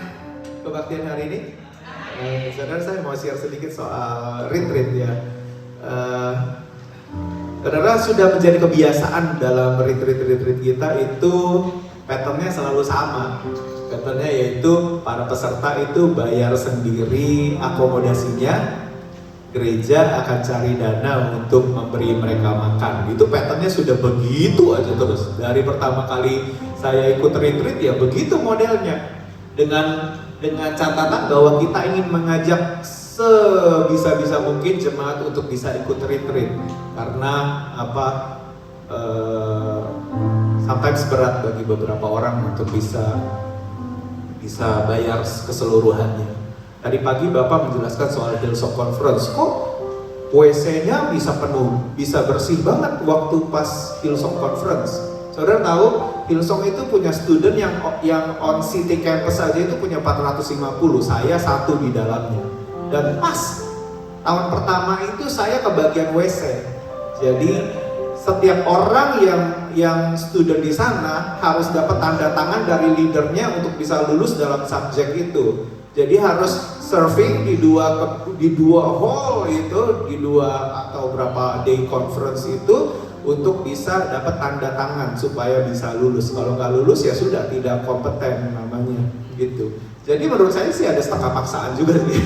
kebaktian hari ini. Saudara, saya mau share sedikit soal retreat ya. Saudara, sudah menjadi kebiasaan dalam retreat kita itu patternnya selalu sama. Patternnya yaitu para peserta itu bayar sendiri akomodasinya, gereja akan cari dana untuk memberi mereka makan. Itu patternnya sudah begitu aja terus. Dari pertama kali saya ikut retreat ya begitu modelnya. Dengan catatan bahwa kita ingin mengajak sebisa-bisa mungkin jemaat untuk bisa ikut retreat. Karena sometimes berat bagi beberapa orang untuk bisa bayar keseluruhannya. Tadi pagi Bapak menjelaskan soal Hillsong Conference. Kok WC-nya bisa penuh, bisa bersih banget waktu pas Hillsong Conference. Saudara tahu, Hillsong itu punya student yang on city campus aja itu punya 450. Saya satu di dalamnya. Dan pas tahun pertama itu saya kebagian WC. Jadi setiap orang yang student di sana harus dapat tanda tangan dari leadernya untuk bisa lulus dalam subjek itu. Jadi harus serving di dua hall itu, di dua atau berapa day conference itu untuk bisa dapat tanda tangan supaya bisa lulus. Kalau nggak lulus ya sudah tidak kompeten namanya gitu. Jadi menurut saya sih ada setengah paksaan juga sih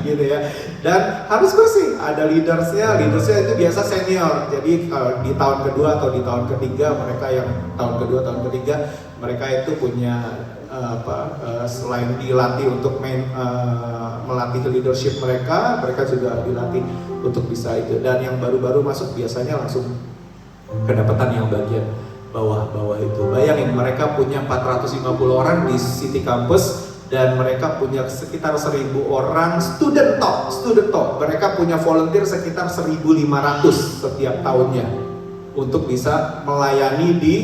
gitu ya. Dan harus bersih, ada leadersnya itu biasa senior. Jadi di tahun kedua atau di tahun ketiga mereka yang tahun kedua, tahun ketiga mereka itu punya selain dilatih untuk melatih leadership mereka juga dilatih untuk bisa itu. Dan yang baru-baru masuk biasanya langsung kedapatan yang bagian bawah-bawah itu. Bayangin, mereka punya 450 orang di City Campus dan mereka punya sekitar 1.000 orang student talk. Mereka punya volunteer sekitar 1.500 setiap tahunnya untuk bisa melayani di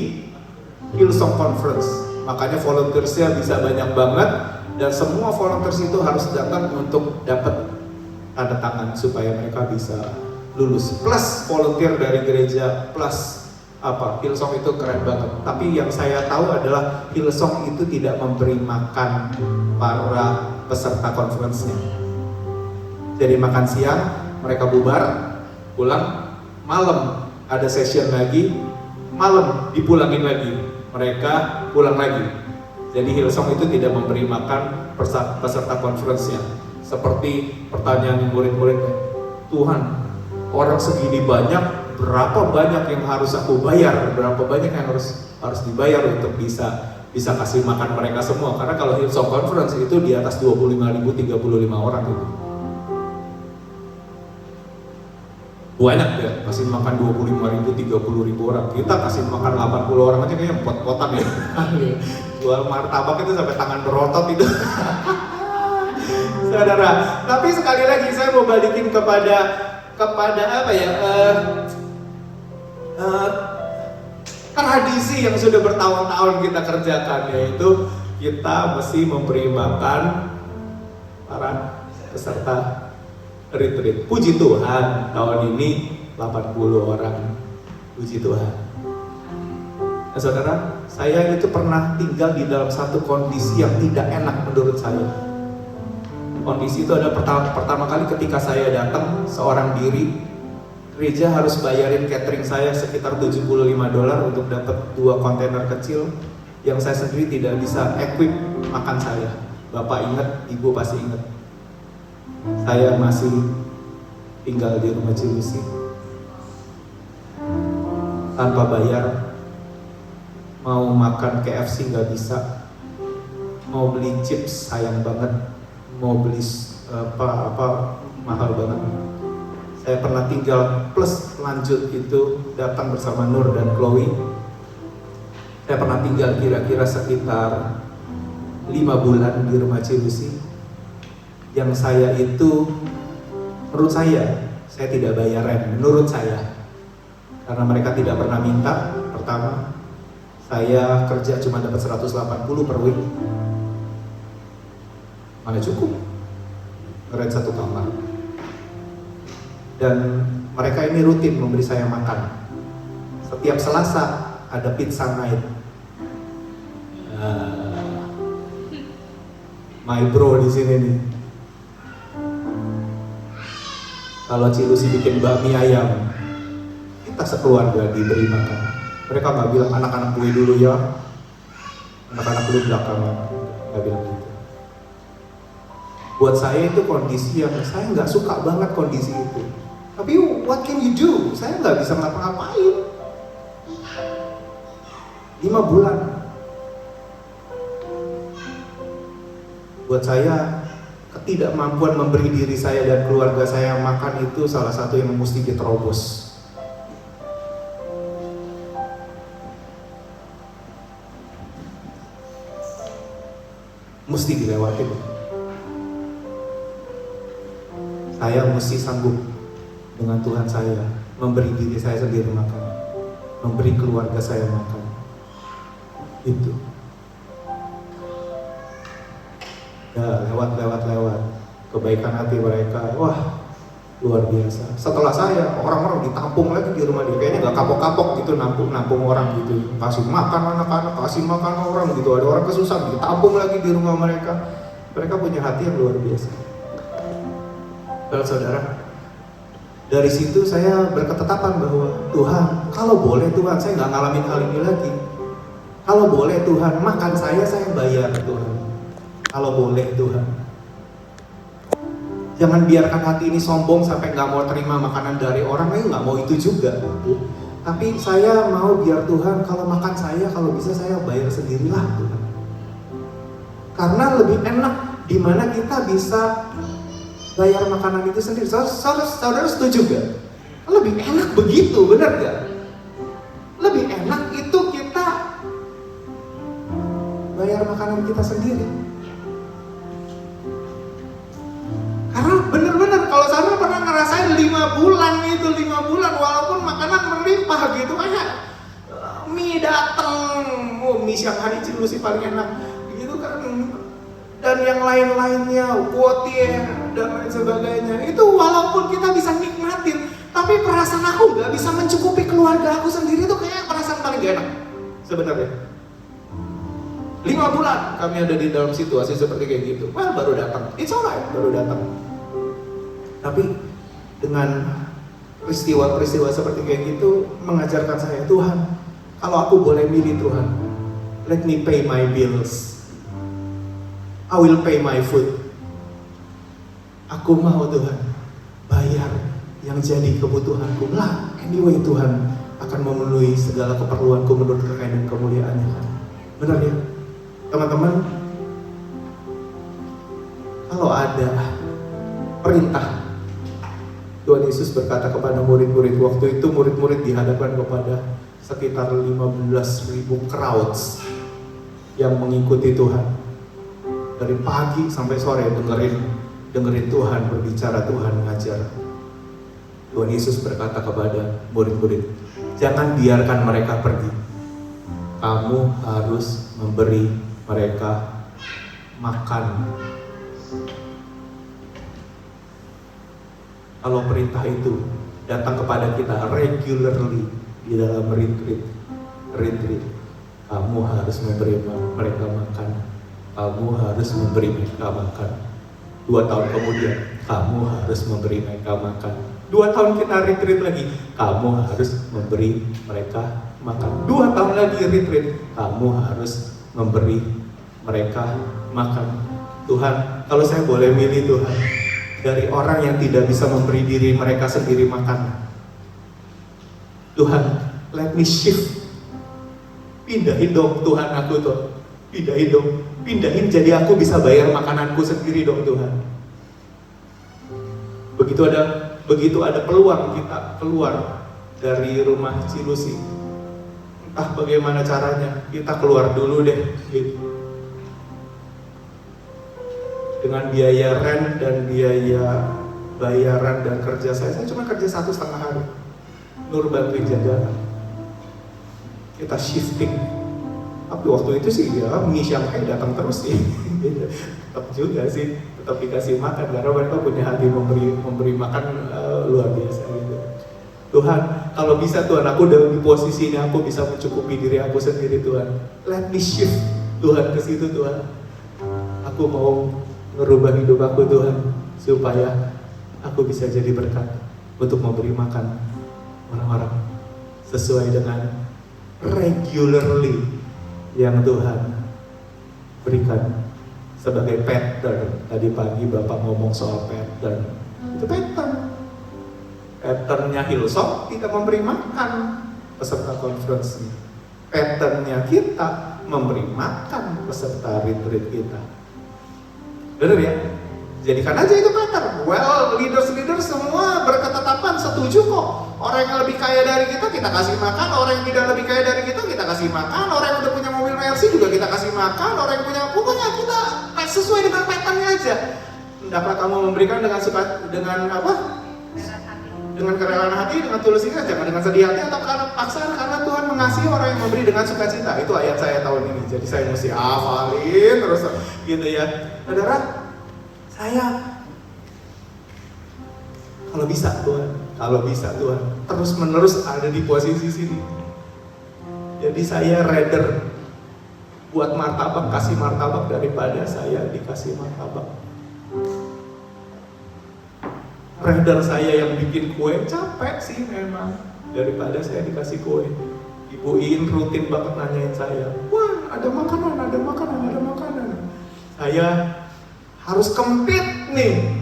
Hillsong Conference. Makanya volunteersnya bisa banyak banget dan semua volunteers itu harus datang untuk dapat tanda tangan supaya mereka bisa lulus. Plus volunteer dari gereja, plus Hillsong itu keren banget. Tapi yang saya tahu adalah Hillsong itu tidak memberi makan para peserta conference-nya. Jadi makan siang, mereka bubar, pulang, malam ada session lagi, malam dipulangin lagi, mereka pulang lagi. Jadi Hillsong itu tidak memberi makan peserta conference-nya. Seperti pertanyaan murid-muridnya, Tuhan, orang segini banyak, berapa banyak yang harus aku bayar, berapa banyak yang harus dibayar untuk bisa kasih makan mereka semua. Karena kalau Hillsong Conference itu di atas 25.000, 35 orang gitu. Banyak ya, kasih makan 25.000, 30.000 orang. Kita kasih makan 80 orang aja kayaknya pot-potan ya. Jual martabak itu sampai tangan berotot itu. Saudara, tapi sekali lagi saya mau balikin kepada apa ya? Tradisi yang sudah bertahun-tahun kita kerjakan, yaitu kita mesti memberi makan para peserta retreat. Puji Tuhan, tahun ini 80 orang. Puji Tuhan. Nah, saudara, saya itu pernah tinggal di dalam satu kondisi yang tidak enak menurut saya. Kondisi itu adalah pertama kali ketika saya datang seorang diri, gereja harus bayarin catering saya sekitar $75 untuk dapat 2 kontainer kecil yang saya sendiri tidak bisa equip makan saya. Bapak ingat, Ibu pasti ingat. Saya masih tinggal di rumah Cilusi tanpa bayar. Mau makan KFC nggak bisa, mau beli chips sayang banget, mau beli apa mahal banget. Saya pernah tinggal plus lanjut itu datang bersama Nur dan Chloe. Saya pernah tinggal kira-kira sekitar 5 bulan di rumah Cilusi. Yang saya itu, menurut saya tidak bayar rent, menurut saya. Karena mereka tidak pernah minta. Pertama, saya kerja cuma dapat 180 per week. Mana cukup rent 1 kamar. Dan mereka ini rutin memberi saya makan. Setiap Selasa ada pizza night. My bro di sini nih. Kalau Cilusi bikin bakmi ayam, kita sekeluarga diberi makan. Mereka nggak bilang anak-anak gue dulu ya, anak-anak lu belakangan, nggak bilang gitu. Buat saya itu kondisi yang saya nggak suka banget kondisi itu. Tapi what can you do? Saya nggak bisa ngapa-ngapain. 5 bulan. Buat saya, ketidakmampuan memberi diri saya dan keluarga saya makan itu salah satu yang mesti diterobos. Mesti dilewatin. Saya mesti sanggup dengan Tuhan saya memberi diri saya sendiri makan, memberi keluarga saya makan. Itu. Ya, lewat kebaikan hati mereka, wah luar biasa. Setelah saya, orang-orang ditampung lagi di rumah dia, kayaknya nggak kapok-kapok gitu nampung orang gitu, kasih makan anak-anak, kasih makan orang gitu. Ada orang kesusahan ditampung lagi di rumah mereka. Mereka punya hati yang luar biasa. Saudara, dari situ saya berketetapan bahwa Tuhan, kalau boleh Tuhan, saya nggak ngalamin hal ini lagi. Kalau boleh Tuhan, makan saya bayar Tuhan. Kalau boleh Tuhan, jangan biarkan hati ini sombong sampai nggak mau terima makanan dari orang lain, nggak mau itu juga. Tapi saya mau biar Tuhan, kalau makan saya, kalau bisa saya bayar sendirilah Tuhan. Karena lebih enak dimana kita bisa bayar makanan itu sendiri. Saudara setuju gak? Lebih enak begitu, benar gak? Lebih enak itu kita bayar makanan kita sendiri. Karena bener-bener kalau saya pernah ngerasain 5 bulan itu, 5 bulan walaupun makanan melimpah gitu kayak mie dateng, mie siang hari Cilusi paling enak gitu kan, dan yang lain-lainnya, kuotie dan lain sebagainya. Itu walaupun kita bisa nikmatin, tapi perasaan aku nggak bisa mencukupi keluarga aku sendiri itu kayak perasaan paling gak enak sebenarnya. 5 bulan kami ada di dalam situasi seperti kayak gitu. Well, baru datang, it's alright, baru datang. Tapi dengan peristiwa-peristiwa seperti kayak gitu mengajarkan saya, Tuhan, kalau aku boleh milih Tuhan, let me pay my bills. I will pay my food. Aku mau Tuhan bayar yang jadi kebutuhanku lah. Anyway Tuhan akan memenuhi segala keperluanku menurut kekayaan dan kemuliaan-Nya kan. Benar ya? Teman-teman, kalau ada perintah, Tuhan Yesus berkata kepada murid-murid, waktu itu murid-murid dihadapkan kepada sekitar 15.000 crowds yang mengikuti Tuhan. Dari pagi sampai sore dengerin Tuhan berbicara, Tuhan mengajar. Tuhan Yesus berkata kepada murid-murid, jangan biarkan mereka pergi. Kamu harus memberi mereka makan. Kalau perintah itu datang kepada kita regularly di dalam retreat, kamu harus memberi mereka makan. Kamu harus memberi mereka makan. 2 tahun kemudian, kamu harus memberi mereka makan. 2 tahun kita retreat lagi, kamu harus memberi mereka makan. 2 tahun lagi retreat, kamu harus memberi mereka makan. Tuhan, kalau saya boleh milih Tuhan, dari orang yang tidak bisa memberi diri mereka sendiri makan, Tuhan, let me shift. Pindahin dong Tuhan aku tuh. Pindahin dong. Pindahin jadi aku bisa bayar makananku sendiri dong Tuhan. Begitu ada peluang kita keluar dari rumah Cilusi, entah bagaimana caranya, kita keluar dulu deh gitu. Dengan biaya rent dan biaya bayaran dan kerja saya cuma kerja 1,5 hari. Nur bantuin jaga. Kita shifting. Tapi waktu itu sih ya mie Shanghai datang terus sih. Tetap juga sih, tetap dikasih makan karena mereka punya hati memberi makan luar biasa gitu. Tuhan, kalau bisa Tuhan, aku udah di posisi ini, aku bisa mencukupi diri aku sendiri Tuhan. Let me shift Tuhan ke situ Tuhan. Aku mau merubah hidup aku Tuhan, supaya aku bisa jadi berkat untuk memberi makan orang-orang sesuai dengan regularly yang Tuhan berikan sebagai pattern. Tadi pagi Bapak ngomong soal pattern. Itu patternnya Hillsong tidak memberi makan peserta conference. Patternnya kita memberi makan peserta retreat kita. Bener ya? Jadikan aja itu pattern. Well, leaders semua berketetapan setuju kok. Orang yang lebih kaya dari kita kasih makan. Orang yang tidak lebih kaya dari kita kasih makan. Orang yang udah punya mobil Mercy juga kita kasih makan. Orang yang punya, pokoknya kita sesuai dengan patternnya aja. Hendaklah kamu memberikan dengan kerelaan hati, dengan tulus hati, jangan dengan sedih hati atau karena paksaan, karena Tuhan mengasihi orang yang memberi dengan sukacita. Itu ayat saya tahun ini. Jadi saya mesti hafalin terus gitu ya. Saudara, saya kalau bisa Tuhan, terus menerus ada di posisi sini. Jadi saya rather buat martabak, kasih martabak daripada saya dikasih martabak. Rather saya yang bikin kue, capek sih memang, daripada saya dikasih kue. Ibu Iin rutin banget nanyain saya, wah ada makanan. Saya harus kempit nih,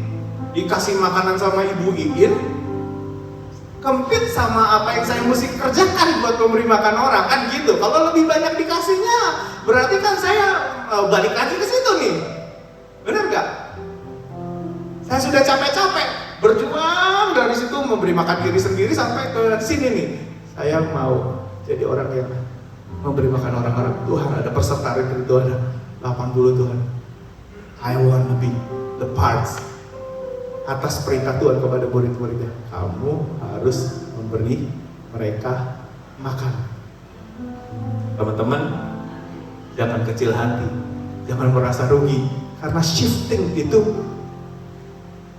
dikasih makanan sama Ibu Iin, kempit sama apa yang saya mesti kerjakan buat memberi makan orang, kan gitu. Kalau lebih banyak dikasihnya, berarti kan saya balik lagi ke situ nih, benar gak? Saya sudah capek-capek berjuang dari situ memberi makan diri sendiri sampai ke sini nih. Saya mau jadi orang yang memberi makan orang-orang. Tuhan, ada peserta retreat itu ada 80 Tuhan. I want to be the parts. Atas perintah Tuhan kepada murid-muridnya, kamu harus memberi mereka makan. Teman-teman, jangan kecil hati, jangan merasa rugi, karena shifting itu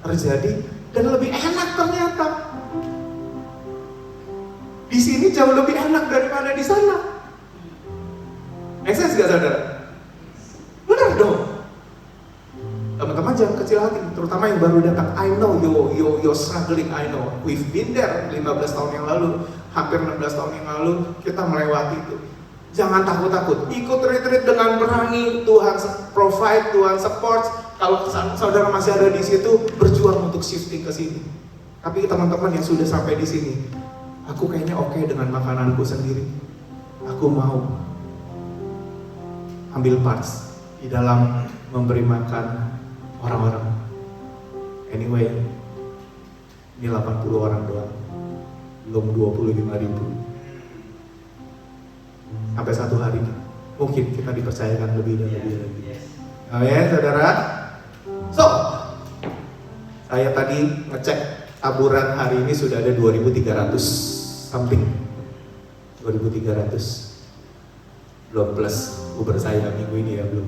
terjadi dan lebih enak ternyata. Di sini jauh lebih enak daripada di sana. Make sense gak saudara? Benar dong. Teman-teman jangan kecil hati, terutama yang baru datang. I know you're struggling, I know. We've been there 15 tahun yang lalu, hampir 16 tahun yang lalu, kita melewati itu. Jangan takut-takut, ikut retreat dengan berani. Tuhan provide, Tuhan support. Kalau saudara masih ada di situ, berjuang untuk shifting ke sini. Tapi teman-teman yang sudah sampai di sini, aku kayaknya oke dengan makananku sendiri. Aku mau ambil parts di dalam memberi makan orang-orang. Anyway, ini 80 orang doang, belum 25.000. Sampai satu hari mungkin kita dipercayakan lebih dan lebih lagi. Amin, saudara. So, saya tadi ngecek taburan hari ini sudah ada 2.300 something, 2.300 belum plus Uber saya minggu ini ya, belum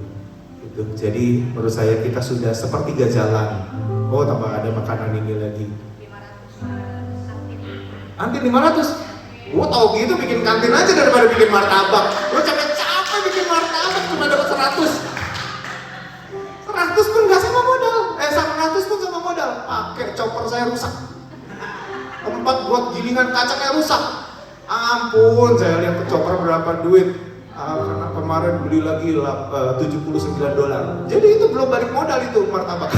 gitu. Jadi menurut saya kita sudah sepertiga jalan. Oh, tambah ada makanan ini lagi 500 kantin 500. Gua tahu gitu bikin kantin aja daripada bikin martabak. Gua capek-capek bikin martabak cuma dapat 100 pun nggak sama modal. 100 pun sama modal. Pakai chopper saya rusak. Tempat buat gilingan kacangnya rusak. Ampun, saya lihat ke chopper berapa duit. Karena kemarin beli lagi $79. Jadi itu belum balik modal itu martabak.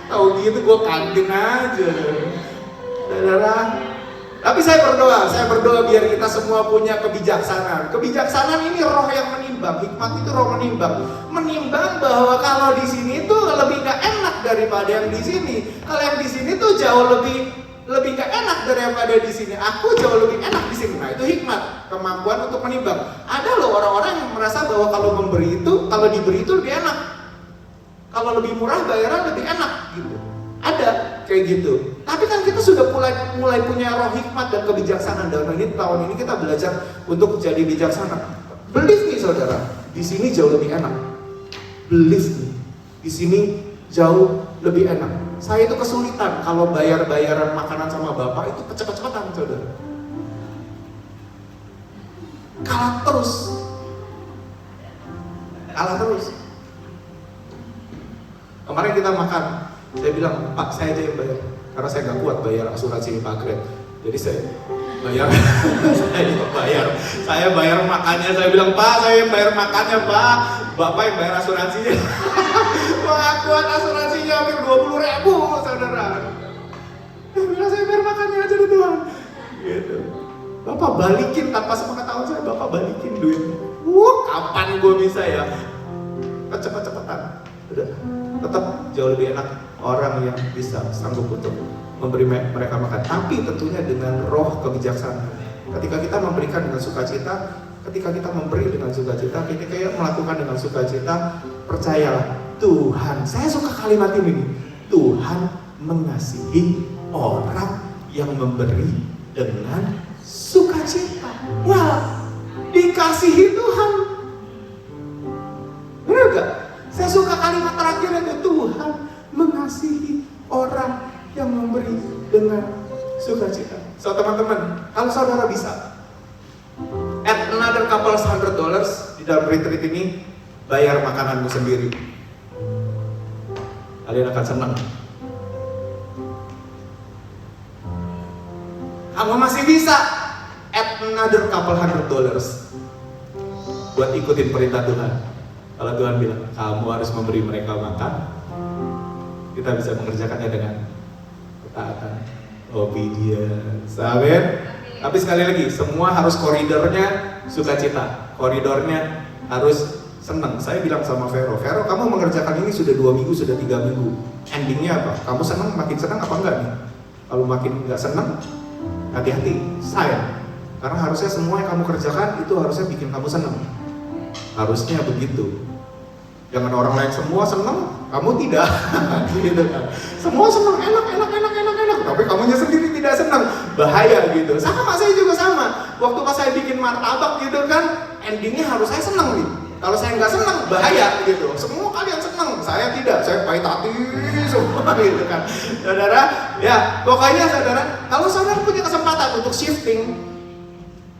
Tahu gitu gue kantin aja. Saudara. Tapi saya berdoa biar kita semua punya kebijaksanaan. Kebijaksanaan ini roh yang menimbang, hikmat itu roh menimbang. Menimbang bahwa kalau di sini tuh lebih gak enak daripada yang di sini. Kalau yang di sini tuh jauh lebih gak enak daripada di sini. Aku jauh lebih enak di sini. Nah, itu hikmat, kemampuan untuk menimbang. Ada loh orang-orang yang merasa bahwa kalau diberi itu lebih enak. Kalau lebih murah bayarnya lebih enak gitu. Ada kayak gitu. Tapi kan kita sudah mulai punya roh hikmat dan kebijaksanaan. Dan tahun ini kita belajar untuk jadi bijaksana. Believe nih saudara, di sini jauh lebih enak. Believe nih, di sini jauh lebih enak. Saya itu kesulitan kalau bayaran makanan sama bapak itu cepet-cepetan saudara. Kalah terus. Kemarin kita makan, saya bilang, Pak saya aja yang bayar, karena saya nggak kuat bayar asuransi Paket. Jadi saya bayar makannya. Saya bilang, Pak saya yang bayar makannya Pak, Bapak yang bayar asuransinya. Wah kuat asuransinya hampir 20.000 saudara. Dia bilang saya bayar makannya aja deh Tuhan. Gitu. Bapak balikin tanpa sepengetahuan saya, Bapak balikin duitnya. Kapan gue bisa ya? Cepet-cepetan. Udah. Tetap jauh lebih enak orang yang bisa sanggup untuk memberi mereka makan, tapi tentunya dengan roh kebijaksanaan. Ketika kita memberikan dengan sukacita, ketika kita memberi dengan sukacita, kita melakukan dengan sukacita, percayalah Tuhan. Saya suka kalimat ini. Tuhan mengasihi orang yang memberi dengan sukacita. Wah, dikasihi Tuhan. Benar gak? Saya suka kalimat terakhirnya, Tuhan mengasihi orang yang memberi dengan sukacita. So teman-teman, kalau saudara bisa add another couple $100 di dalam retreat ini, bayar makananmu sendiri, kalian akan senang. Kamu masih bisa add another couple $100 buat ikutin perintah Tuhan. Kalau Tuhan bilang, kamu harus memberi mereka makan, kita bisa mengerjakannya dengan ketaatan, obedience. Amin. Tapi sekali lagi, semua harus koridornya sukacita, koridornya harus senang. Saya bilang sama Vero, kamu mengerjakan ini sudah 2 minggu, sudah 3 minggu. Endingnya apa? Kamu senang, makin senang apa enggak nih? Kalau makin enggak senang, hati-hati, sayang. Karena harusnya semua yang kamu kerjakan itu harusnya bikin kamu senang. Harusnya begitu. Jangan orang lain semua senang, kamu tidak. Gitu kan. Semua senang, enak, tapi kamunya sendiri tidak senang. Bahaya gitu. Sama, saya juga sama. Waktu pas saya bikin martabak gitu kan, endingnya harus saya senang nih. Kalau saya nggak senang, bahaya gitu. Semua kalian senang, saya tidak. Saya pahit hati semua gitu kan. Saudara, ya pokoknya saudara, kalau saudara punya kesempatan untuk shifting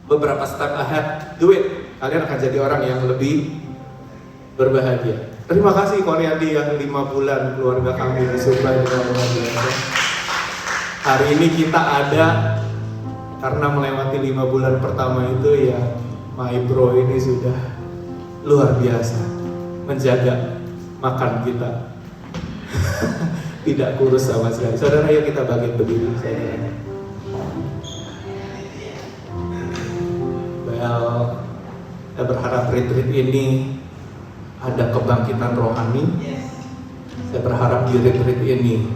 beberapa step ahead, do it. Kalian akan jadi orang yang lebih berbahagia. Terima kasih Koryandi yang 5 bulan keluarga kami disupply dengan luar biasa. Hari ini kita ada karena melewati 5 bulan pertama itu ya, my bro ini sudah luar biasa menjaga makan kita. Tidak kurus sama sekali. Saudara, yuk kita bagi berdiri, saudara. Well, saya berharap retreat ini ada kebangkitan rohani. Saya berharap di retreat ini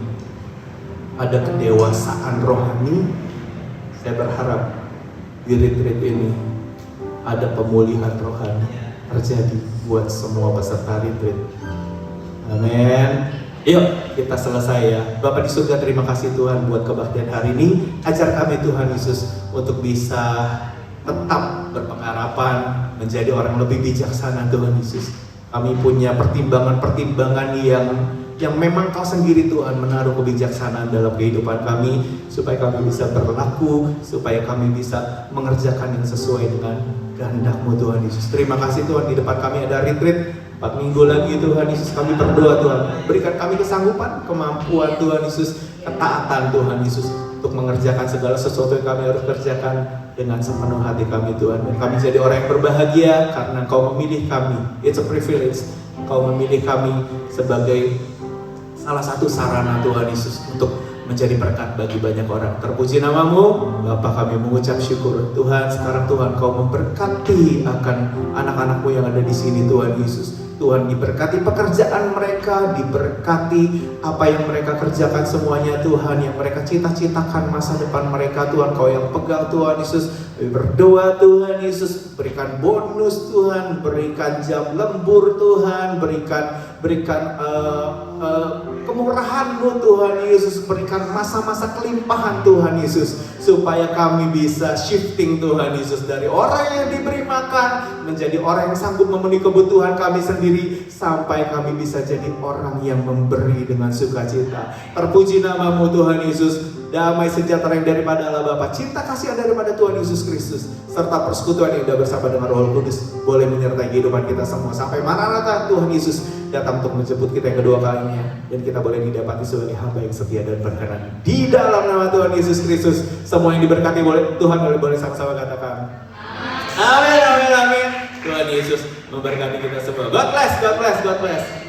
ada kedewasaan rohani. Saya berharap di retreat ini ada pemulihan rohani terjadi buat semua peserta retreat. Amin. Yuk kita selesai ya. Bapak di surga, terima kasih Tuhan buat kebaktian hari ini. Ajar kami Tuhan Yesus untuk bisa tetap berpengharapan, menjadi orang lebih bijaksana Tuhan Yesus. Kami punya pertimbangan-pertimbangan yang memang Kau sendiri Tuhan menaruh kebijaksanaan dalam kehidupan kami, supaya kami bisa berlaku, supaya kami bisa mengerjakan yang sesuai dengan kehendak-Mu Tuhan Yesus. Terima kasih Tuhan, di depan kami ada retreat 4 minggu lagi Tuhan Yesus. Kami berdoa Tuhan, berikan kami kesanggupan, kemampuan Tuhan Yesus, ketaatan Tuhan Yesus untuk mengerjakan segala sesuatu yang kami harus kerjakan dengan sepenuh hati kami Tuhan. Dan kami jadi orang yang berbahagia karena Kau memilih kami. It's a privilege. Kau memilih kami sebagai salah satu sarana Tuhan Yesus untuk menjadi berkat bagi banyak orang. Terpuji nama-Mu, Bapa, kami mengucap syukur. Tuhan, sekarang Tuhan Kau memberkati akan anak-anak-Mu yang ada di sini Tuhan Yesus. Tuhan, diberkati pekerjaan mereka, diberkati apa yang mereka kerjakan semuanya Tuhan, yang mereka cita-citakan masa depan mereka Tuhan, Kau yang pegang Tuhan Yesus. Kami berdoa Tuhan Yesus, berikan bonus Tuhan, berikan jam lembur Tuhan, berikan kemurahan-Mu Tuhan Yesus, berikan masa-masa kelimpahan Tuhan Yesus, supaya kami bisa shifting Tuhan Yesus dari orang yang diberi makan menjadi orang yang sanggup memenuhi kebutuhan kami sendiri, sampai kami bisa jadi orang yang memberi dengan sukacita. Terpuji nama-Mu Tuhan Yesus. Damai sejahtera yang daripada Allah Bapa, cinta kasih yang daripada Tuhan Yesus Kristus, serta persekutuan yang indah bersama dengan Roh Kudus boleh menyertai kehidupan kita semua sampai Maranatha Tuhan Yesus datang untuk menjemput kita yang kedua kalinya, dan kita boleh didapati sebagai hamba yang setia dan berkenan di dalam nama Tuhan Yesus Kristus. Semua yang diberkati boleh Tuhan boleh sama-sama katakan amin, amin, amin. Tuhan Yesus memberkati kita semua. God bless, God bless, God bless.